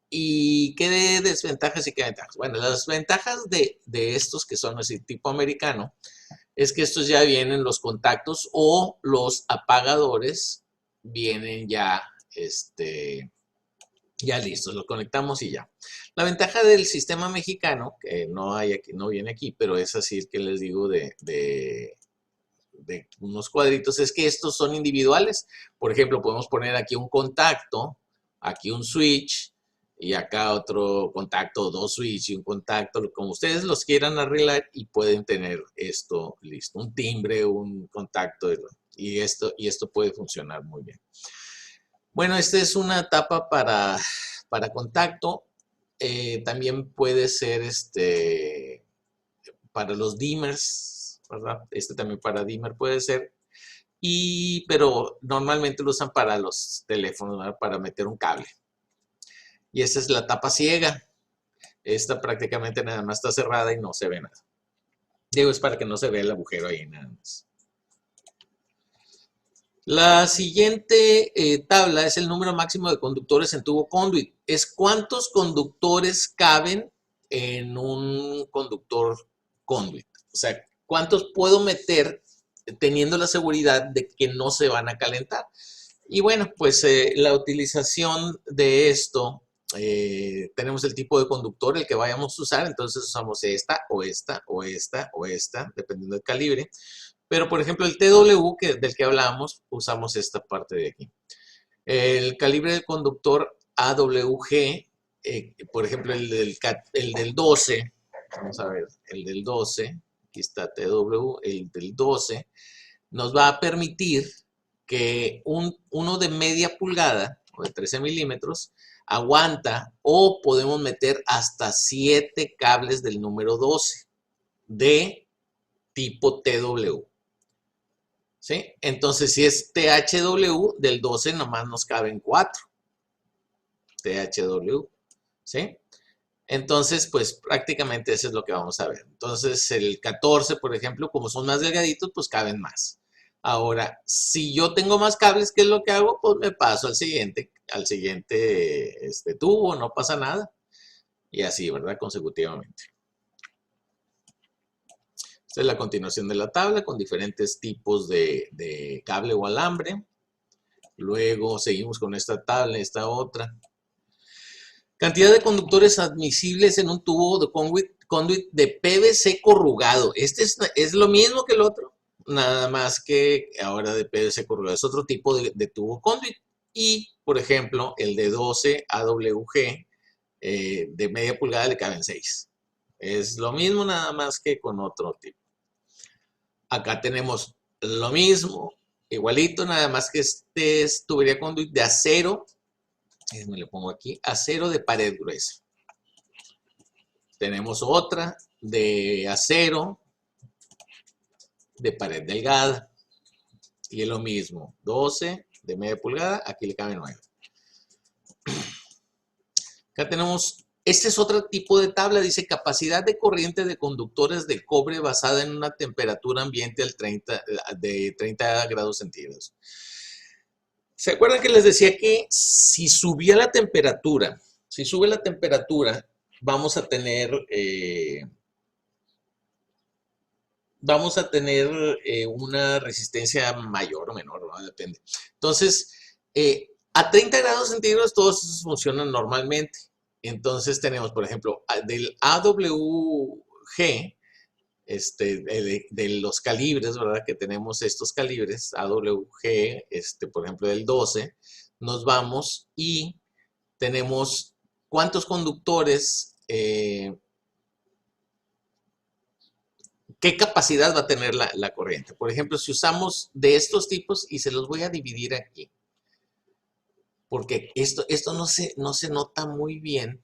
Speaker 1: ¿Y qué desventajas y qué ventajas? Bueno, las ventajas de estos que son así tipo americano es que estos ya vienen los contactos o los apagadores vienen ya ya listos, lo conectamos y ya. La ventaja del sistema mexicano, que no hay aquí, no viene aquí, pero es así el que les digo de unos cuadritos, es que estos son individuales. Por ejemplo, podemos poner aquí un contacto, aquí un switch, y acá otro contacto, dos switch y un contacto, como ustedes los quieran arreglar y pueden tener esto listo, un timbre, un contacto, y esto puede funcionar muy bien. Bueno, esta es una tapa para contacto. También puede ser para los dimmers, ¿verdad? También para dimmer puede ser. Pero normalmente lo usan para los teléfonos, ¿verdad? Para meter un cable. Y esta es la tapa ciega. Esta prácticamente nada más está cerrada y no se ve nada. Digo, es para que no se vea el agujero ahí nada más. La siguiente tabla es el número máximo de conductores en tubo conduit. Es cuántos conductores caben en un conductor conduit. O sea, cuántos puedo meter teniendo la seguridad de que no se van a calentar. Y bueno, pues la utilización de esto, tenemos el tipo de conductor, el que vayamos a usar, entonces usamos esta o esta o esta o esta, dependiendo del calibre. Pero, por ejemplo, el TW del que hablábamos, usamos esta parte de aquí. El calibre del conductor AWG, por ejemplo, el del 12, vamos a ver, el del 12, aquí está TW, el del 12, nos va a permitir que uno de media pulgada o de 13 milímetros aguanta, o podemos meter hasta 7 cables del número 12 de tipo TW. ¿Sí? Entonces, si es THW, del 12 nomás nos caben 4. THW, ¿sí? Entonces, pues prácticamente eso es lo que vamos a ver. Entonces, el 14, por ejemplo, como son más delgaditos, pues caben más. Ahora, si yo tengo más cables, ¿qué es lo que hago? Pues me paso al siguiente tubo, no pasa nada. Y así, ¿verdad? Consecutivamente. Esta es la continuación de la tabla con diferentes tipos de cable o alambre. Luego seguimos con esta tabla, esta otra. Cantidad de conductores admisibles en un tubo de conduit de PVC corrugado. Este es lo mismo que el otro, nada más que ahora de PVC corrugado. Es otro tipo de tubo conduit. Y, por ejemplo, el de 12 AWG de media pulgada le caben 6. Es lo mismo, nada más que con otro tipo. Acá tenemos lo mismo, igualito, nada más que este es tubería conduit de acero. Me lo pongo aquí, acero de pared gruesa. Tenemos otra de acero de pared delgada. Y es lo mismo, 12 de media pulgada, aquí le cabe 9. Acá tenemos, este es otro tipo de tabla, dice capacidad de corriente de conductores de cobre basada en una temperatura ambiente de 30 grados centígrados. ¿Se acuerdan que les decía que si subía la temperatura, si sube la temperatura, vamos a tener una resistencia mayor o menor, ¿no? Depende. Entonces, a 30 grados centígrados todos esos funcionan normalmente. Entonces tenemos, por ejemplo, del AWG, de los calibres, ¿verdad? Que tenemos estos calibres, AWG, por ejemplo, del 12, nos vamos y tenemos cuántos conductores, qué capacidad va a tener la corriente. Por ejemplo, si usamos de estos tipos, y se los voy a dividir aquí, porque esto no se nota muy bien,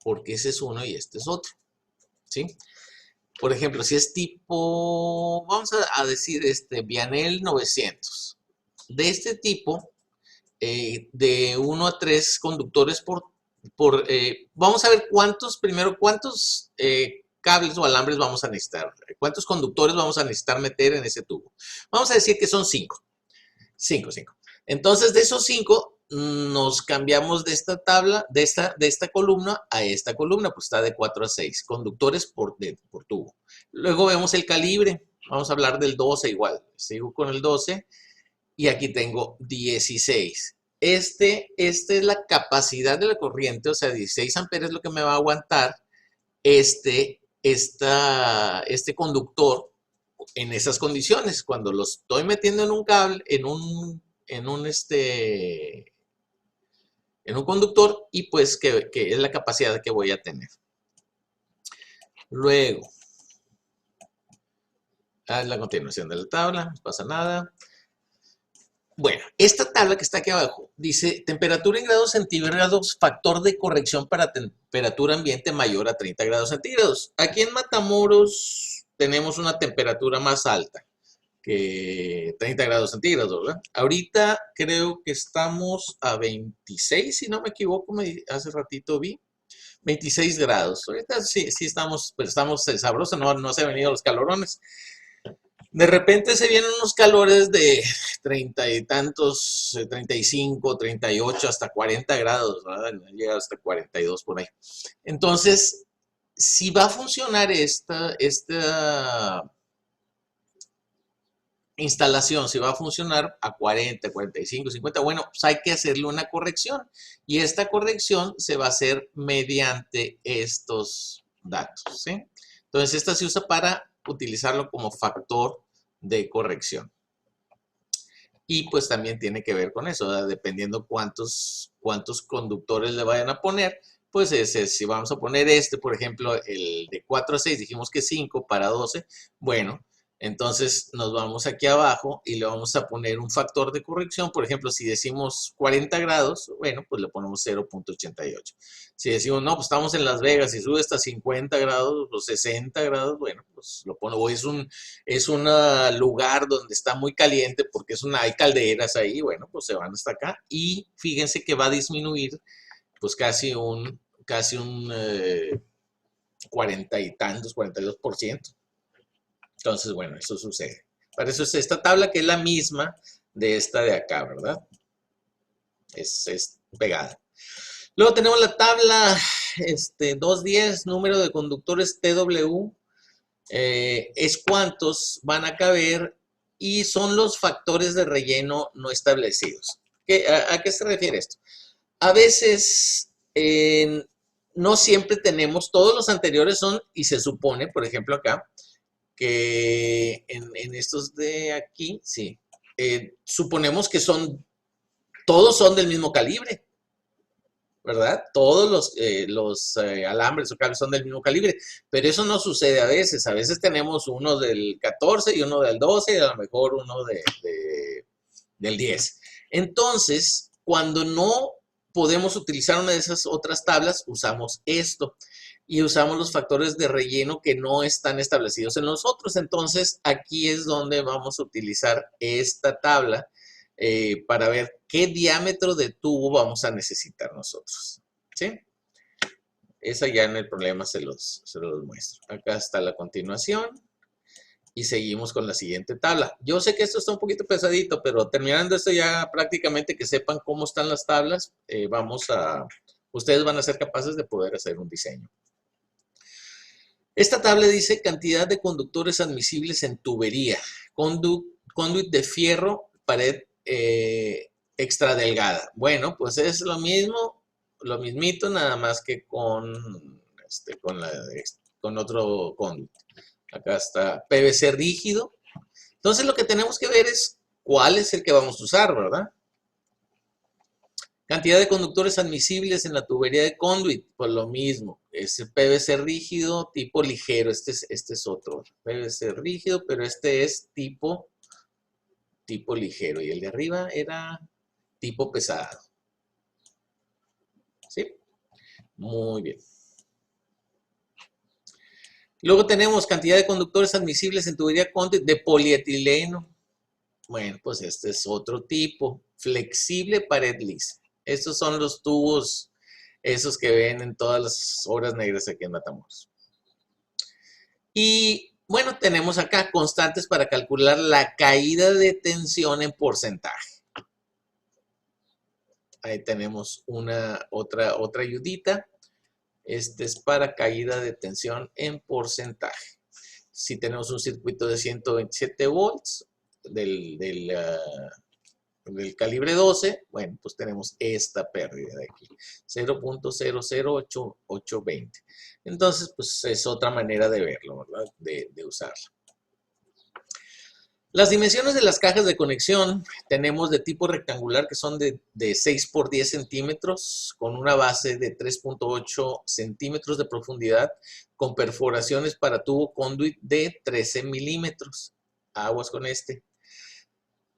Speaker 1: porque ese es uno y este es otro, ¿sí? Por ejemplo, si es tipo, vamos a decir, Vianel 900. De este tipo, de 1 a 3 conductores vamos a ver primero, cuántos cables o alambres vamos a necesitar, cuántos conductores vamos a necesitar meter en ese tubo. Vamos a decir que son 5. 5. Entonces, de esos 5, nos cambiamos de esta tabla, de esta columna a esta columna, pues está de 4 a 6 conductores por tubo. Luego vemos el calibre, vamos a hablar del 12 igual, sigo con el 12 y aquí tengo 16. Esta es la capacidad de la corriente, o sea, 16 amperes es lo que me va a aguantar este conductor en esas condiciones. Cuando lo estoy metiendo en un cable, en un conductor, y pues que es la capacidad que voy a tener. Luego, es la continuación de la tabla, no pasa nada. Bueno, esta tabla que está aquí abajo dice temperatura en grados centígrados, factor de corrección para temperatura ambiente mayor a 30 grados centígrados. Aquí en Matamoros tenemos una temperatura más alta que 30 grados centígrados, ¿verdad? Ahorita creo que estamos a 26, si no me equivoco, hace ratito vi. 26 grados. Ahorita sí estamos, pero estamos sabrosos, no se han venido los calorones. De repente se vienen unos calores de 30 y tantos, 35, 38, hasta 40 grados, ¿verdad? Llega hasta 42 por ahí. Entonces, si va a funcionar esta instalación, si va a funcionar a 40, 45, 50, bueno, pues hay que hacerle una corrección. Y esta corrección se va a hacer mediante estos datos, ¿sí? Entonces, esta se usa para utilizarlo como factor de corrección. Y pues también tiene que ver con eso, ¿verdad? Dependiendo cuántos conductores le vayan a poner, pues si vamos a poner por ejemplo, el de 4 a 6, dijimos que 5 para 12, bueno, entonces nos vamos aquí abajo y le vamos a poner un factor de corrección. Por ejemplo, si decimos 40 grados, bueno, pues le ponemos 0.88. Si decimos, no, pues estamos en Las Vegas y sube hasta 50 grados o 60 grados, bueno, pues lo pongo. O es un lugar donde está muy caliente porque hay calderas ahí, bueno, pues se van hasta acá. Y fíjense que va a disminuir pues casi un 40 y tantos, 42%. Entonces, bueno, eso sucede. Para eso es esta tabla que es la misma de esta de acá, ¿verdad? Es pegada. Luego tenemos la tabla 210, número de conductores TW, es cuántos van a caber y son los factores de relleno no establecidos. ¿A qué se refiere esto? A veces no siempre tenemos, todos los anteriores son, y se supone, por ejemplo acá, que en estos de aquí, sí, suponemos que todos son del mismo calibre, ¿verdad? Todos los alambres o cables son del mismo calibre, pero eso no sucede a veces tenemos uno del 14 y uno del 12 y a lo mejor uno del 10. Entonces, cuando no podemos utilizar una de esas otras tablas, usamos esto. y usamos los factores de relleno que no están establecidos en los otros. Entonces, aquí es donde vamos a utilizar esta tabla para ver qué diámetro de tubo vamos a necesitar nosotros. ¿Sí? Esa ya en el problema se los muestro. Acá está la continuación. Y seguimos con la siguiente tabla. Yo sé que esto está un poquito pesadito, pero terminando esto ya prácticamente que sepan cómo están las tablas, ustedes van a ser capaces de poder hacer un diseño. Esta tabla dice cantidad de conductores admisibles en tubería, conduit de fierro, pared extra delgada. Bueno, pues es lo mismo, lo mismito, nada más que con otro conduit. Acá está PVC rígido. Entonces lo que tenemos que ver es cuál es el que vamos a usar, ¿verdad? Cantidad de conductores admisibles en la tubería de conduit, pues lo mismo. Es el PVC rígido tipo ligero. Este es otro. PVC rígido, pero este es tipo ligero. Y el de arriba era tipo pesado. ¿Sí? Muy bien. Luego tenemos cantidad de conductores admisibles en tubería conduit de polietileno. Bueno, pues este es otro tipo. Flexible pared lisa. Estos son los tubos, esos que ven en todas las obras negras aquí en Matamoros. Y bueno, tenemos acá constantes para calcular la caída de tensión en porcentaje. Ahí tenemos otra ayudita. Este es para caída de tensión en porcentaje. Si tenemos un circuito de 127 volts del calibre 12, bueno, pues tenemos esta pérdida de aquí, 0.008820. Entonces, pues es otra manera de verlo, ¿verdad? De usarlo. Las dimensiones de las cajas de conexión tenemos de tipo rectangular que son de 6 por 10 centímetros con una base de 3.8 centímetros de profundidad con perforaciones para tubo conduit de 13 milímetros. Aguas con este.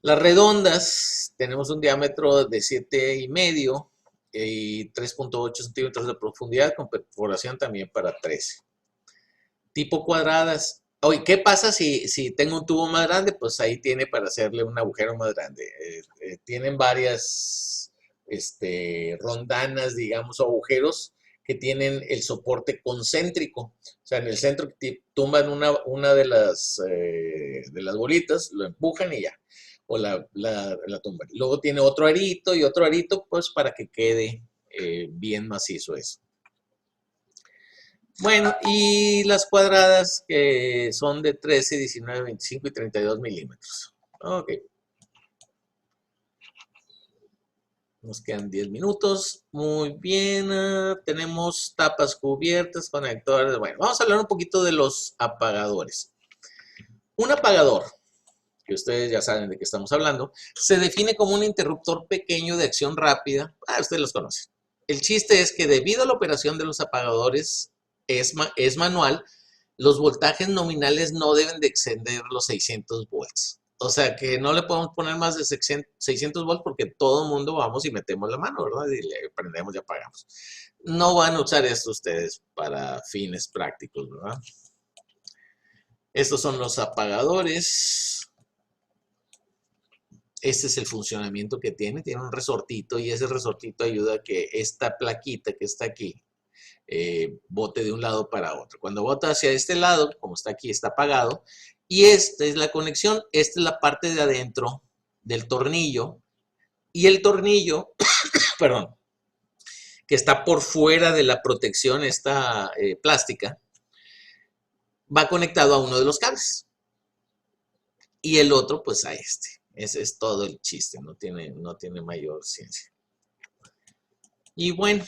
Speaker 1: Las redondas tenemos un diámetro de 7,5 y 3.8 centímetros de profundidad con perforación también para 13. Tipo cuadradas. Oye, ¿qué pasa si tengo un tubo más grande? Pues ahí tiene para hacerle un agujero más grande. Tienen varias rondanas, digamos, o agujeros que tienen el soporte concéntrico. O sea, en el centro tumban una de las bolitas, lo empujan y ya. O la tumban. Luego tiene otro arito y otro arito, pues para que quede bien macizo eso. Bueno, y las cuadradas que son de 13, 19, 25 y 32 milímetros. Ok. Nos quedan 10 minutos. Muy bien. Tenemos tapas cubiertas, conectores. Bueno, vamos a hablar un poquito de los apagadores. Un apagador, que ustedes ya saben de qué estamos hablando, se define como un interruptor pequeño de acción rápida. Ustedes los conocen. El chiste es que debido a la operación de los apagadores es manual, los voltajes nominales no deben de exceder los 600 volts. O sea que no le podemos poner más de 600 volts porque todo el mundo vamos y metemos la mano, ¿verdad? Y le prendemos y apagamos. No van a usar esto ustedes para fines prácticos, ¿verdad? Estos son los apagadores. Este es el funcionamiento que tiene. Tiene un resortito y ese resortito ayuda a que esta plaquita que está aquí bote de un lado para otro. Cuando bota hacia este lado, como está aquí, está apagado. Y esta es la conexión. Esta es la parte de adentro del tornillo. Y el tornillo, perdón, que está por fuera de la protección, esta plástica, va conectado a uno de los cables. Y el otro, pues a este. Ese es todo el chiste, no tiene mayor ciencia. Y bueno,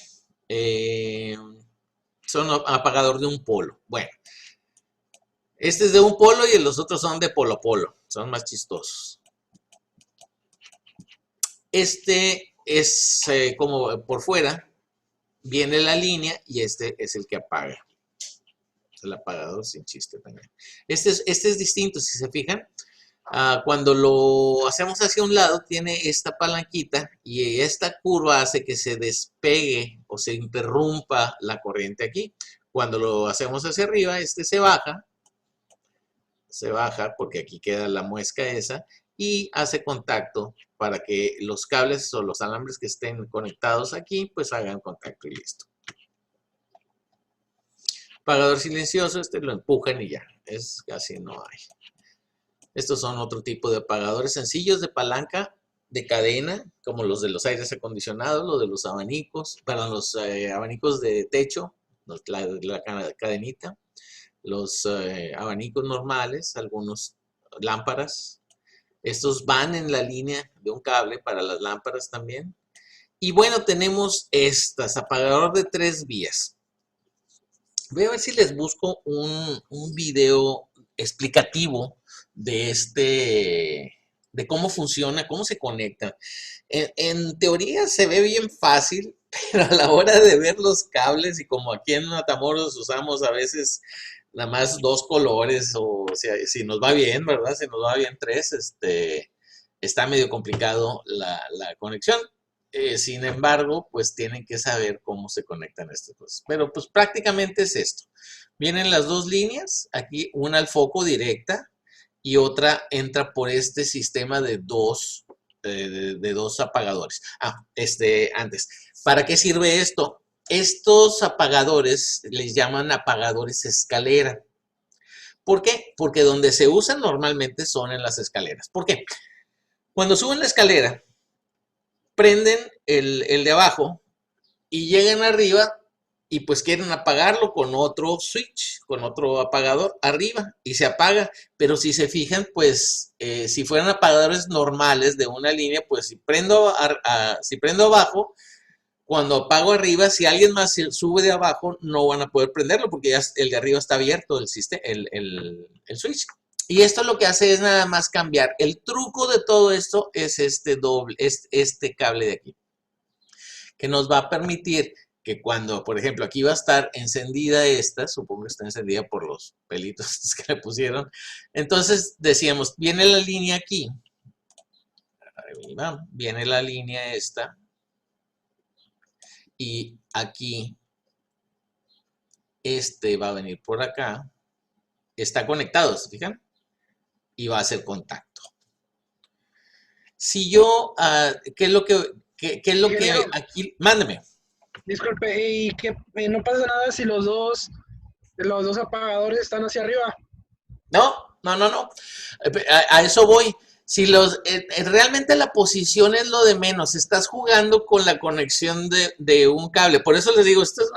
Speaker 1: son apagador de un polo. Bueno, este es de un polo y los otros son de polo a polo. Son más chistosos. Este es como por fuera, viene la línea y este es el que apaga. El apagador sin chiste también. Este es distinto, si se fijan. Cuando lo hacemos hacia un lado, tiene esta palanquita y esta curva hace que se despegue o se interrumpa la corriente aquí. Cuando lo hacemos hacia arriba, este se baja porque aquí queda la muesca esa y hace contacto para que los cables o los alambres que estén conectados aquí, pues hagan contacto y listo. Apagador silencioso, este lo empujan y ya, es casi no hay. Estos son otro tipo de apagadores sencillos de palanca de cadena, como los de los aires acondicionados, los de los abanicos, para los abanicos de techo, la cadenita, los abanicos normales, algunos lámparas. Estos van en la línea de un cable para las lámparas también. Y bueno, tenemos estas, apagador de 3 vías. Voy a ver si les busco un video explicativo de cómo funciona, cómo se conecta. En teoría se ve bien fácil, pero a la hora de ver los cables, y como aquí en Matamoros usamos a veces nada más 2 colores, o sea, si nos va bien, ¿verdad? Si nos va bien 3, está medio complicado la conexión. Sin embargo, pues tienen que saber cómo se conectan estas cosas. Pero pues prácticamente es esto. Vienen las 2 líneas, aquí una al foco directa y otra entra por este sistema de 2 apagadores. Antes, ¿para qué sirve esto? Estos apagadores les llaman apagadores escalera. ¿Por qué? Porque donde se usan normalmente son en las escaleras. ¿Por qué? Cuando suben la escalera, prenden el de abajo y llegan arriba y pues quieren apagarlo con otro switch, con otro apagador arriba y se apaga. Pero si se fijan, pues si fueran apagadores normales de una línea, pues si prendo abajo, cuando apago arriba, si alguien más sube de abajo, no van a poder prenderlo porque ya el de arriba está abierto, el switch. Y esto lo que hace es nada más cambiar. El truco de todo esto es este cable de aquí, que nos va a permitir que cuando, por ejemplo, aquí va a estar encendida esta, supongo que está encendida por los pelitos que le pusieron. Entonces decíamos, viene la línea aquí, arriba, viene la línea esta, y aquí este va a venir por acá, está conectado, ¿se fijan? Y va a hacer contacto. Si yo, ¿qué es lo que aquí? Mándeme.
Speaker 2: Disculpe, ¿y qué, no pasa nada si los dos apagadores están hacia arriba?
Speaker 1: No. A eso voy. Si realmente la posición es lo de menos, estás jugando con la conexión de un cable. Por eso les digo, esto es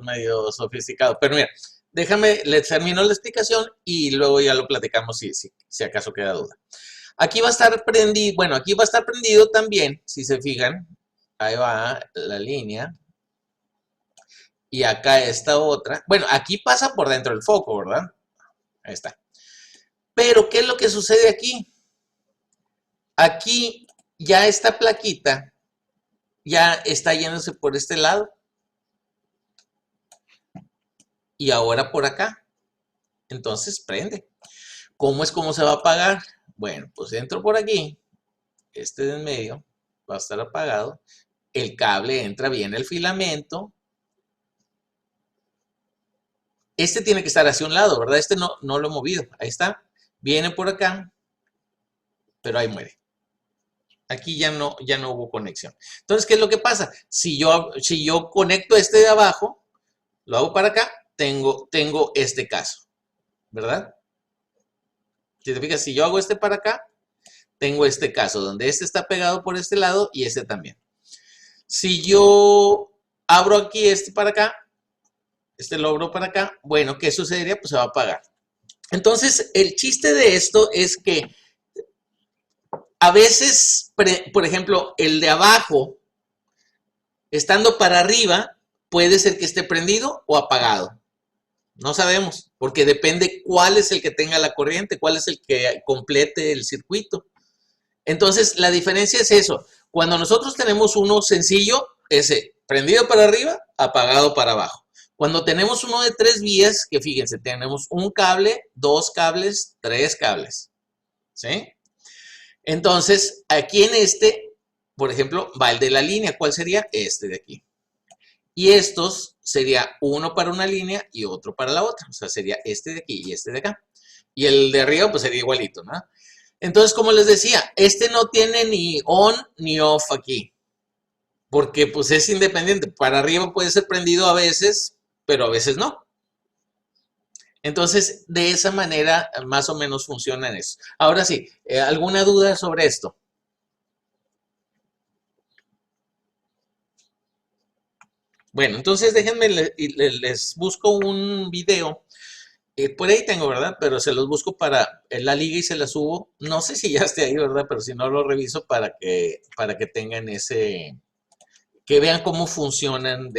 Speaker 1: medio sofisticado. Pero mira, déjame, les termino la explicación y luego ya lo platicamos si acaso queda duda. Aquí va a estar prendido, bueno, aquí va a estar prendido también, si se fijan. Ahí va la línea. Y acá esta otra. Bueno, aquí pasa por dentro del foco, ¿verdad? Ahí está. Pero, ¿qué es lo que sucede aquí? Aquí ya esta plaquita ya está yéndose por este lado. Y ahora por acá. Entonces prende. ¿Cómo se va a apagar? Bueno, pues entro por aquí. Este de en medio va a estar apagado. El cable entra bien el filamento. Este tiene que estar hacia un lado, ¿verdad? Este no lo he movido. Ahí está. Viene por acá. Pero ahí muere. Aquí ya no hubo conexión. Entonces, ¿qué es lo que pasa? Si yo conecto este de abajo, lo hago para acá, tengo este caso, ¿verdad? Si te fijas, si yo hago este para acá, tengo este caso, donde este está pegado por este lado y este también. Si yo abro aquí este para acá, este lo abro para acá, bueno, ¿qué sucedería? Pues se va a apagar. Entonces, el chiste de esto es que a veces, por ejemplo, el de abajo, estando para arriba, puede ser que esté prendido o apagado. No sabemos, porque depende cuál es el que tenga la corriente, cuál es el que complete el circuito. Entonces, la diferencia es eso. Cuando nosotros tenemos uno sencillo, ese prendido para arriba, apagado para abajo. Cuando tenemos uno de 3 vías, que fíjense, tenemos un cable, 2 cables, 3 cables. ¿Sí? Entonces, aquí en este, por ejemplo, va el de la línea. ¿Cuál sería? Este de aquí. Y estos sería uno para una línea y otro para la otra. O sea, sería este de aquí y este de acá. Y el de arriba pues sería igualito, ¿no? Entonces, como les decía, este no tiene ni on ni off aquí. Porque pues es independiente. Para arriba puede ser prendido a veces, pero a veces no. Entonces, de esa manera más o menos funciona eso. Ahora sí, ¿alguna duda sobre esto? Bueno, entonces déjenme, les busco un video. Por ahí tengo, ¿verdad? Pero se los busco para la liga y se la subo. No sé si ya esté ahí, ¿verdad? Pero si no lo reviso para que tengan que vean cómo funcionan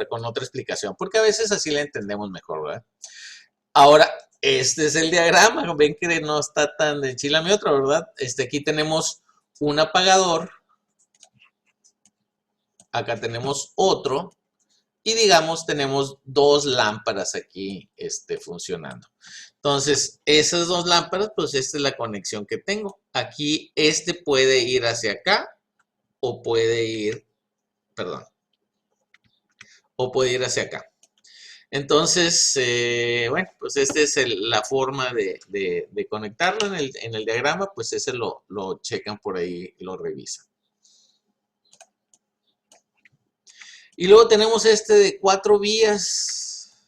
Speaker 1: con otra explicación. Porque a veces así la entendemos mejor, ¿verdad? Ahora, este es el diagrama. Ven que no está tan de chila mi otro, ¿verdad? Aquí tenemos un apagador. Acá tenemos otro. Y digamos, tenemos dos lámparas aquí funcionando. Entonces, esas dos lámparas, pues esta es la conexión que tengo. Aquí puede ir hacia acá o puede ir, perdón, o puede ir hacia acá. Entonces, bueno, pues esta es la forma de conectarlo en el diagrama, pues ese lo checan por ahí y lo revisan. Y luego tenemos de 4 vías,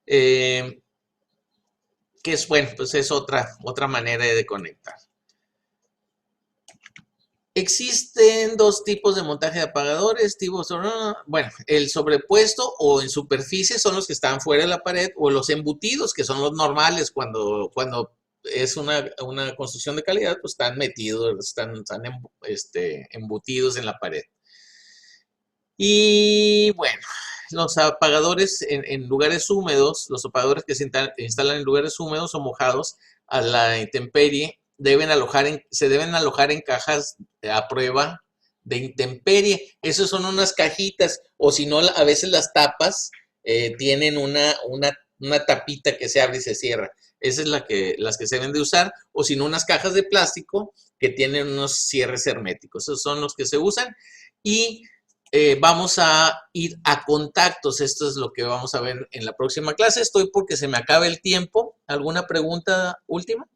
Speaker 1: que es, bueno, pues es otra manera de conectar. Existen dos tipos de montaje de apagadores, bueno, el sobrepuesto o en superficie son los que están fuera de la pared, o los embutidos, que son los normales cuando es una construcción de calidad, pues están metidos, están embutidos en la pared. Y bueno, los apagadores en lugares húmedos, los apagadores que se instalan en lugares húmedos o mojados a la intemperie, se deben alojar en cajas a prueba de intemperie. Esas son unas cajitas, o si no, a veces las tapas tienen una tapita que se abre y se cierra. Esa es las que se deben de usar, o si no, unas cajas de plástico que tienen unos cierres herméticos. Esos son los que se usan. Y vamos a ir a contactos. Esto es lo que vamos a ver en la próxima clase. Estoy porque se me acabe el tiempo. ¿Alguna pregunta última?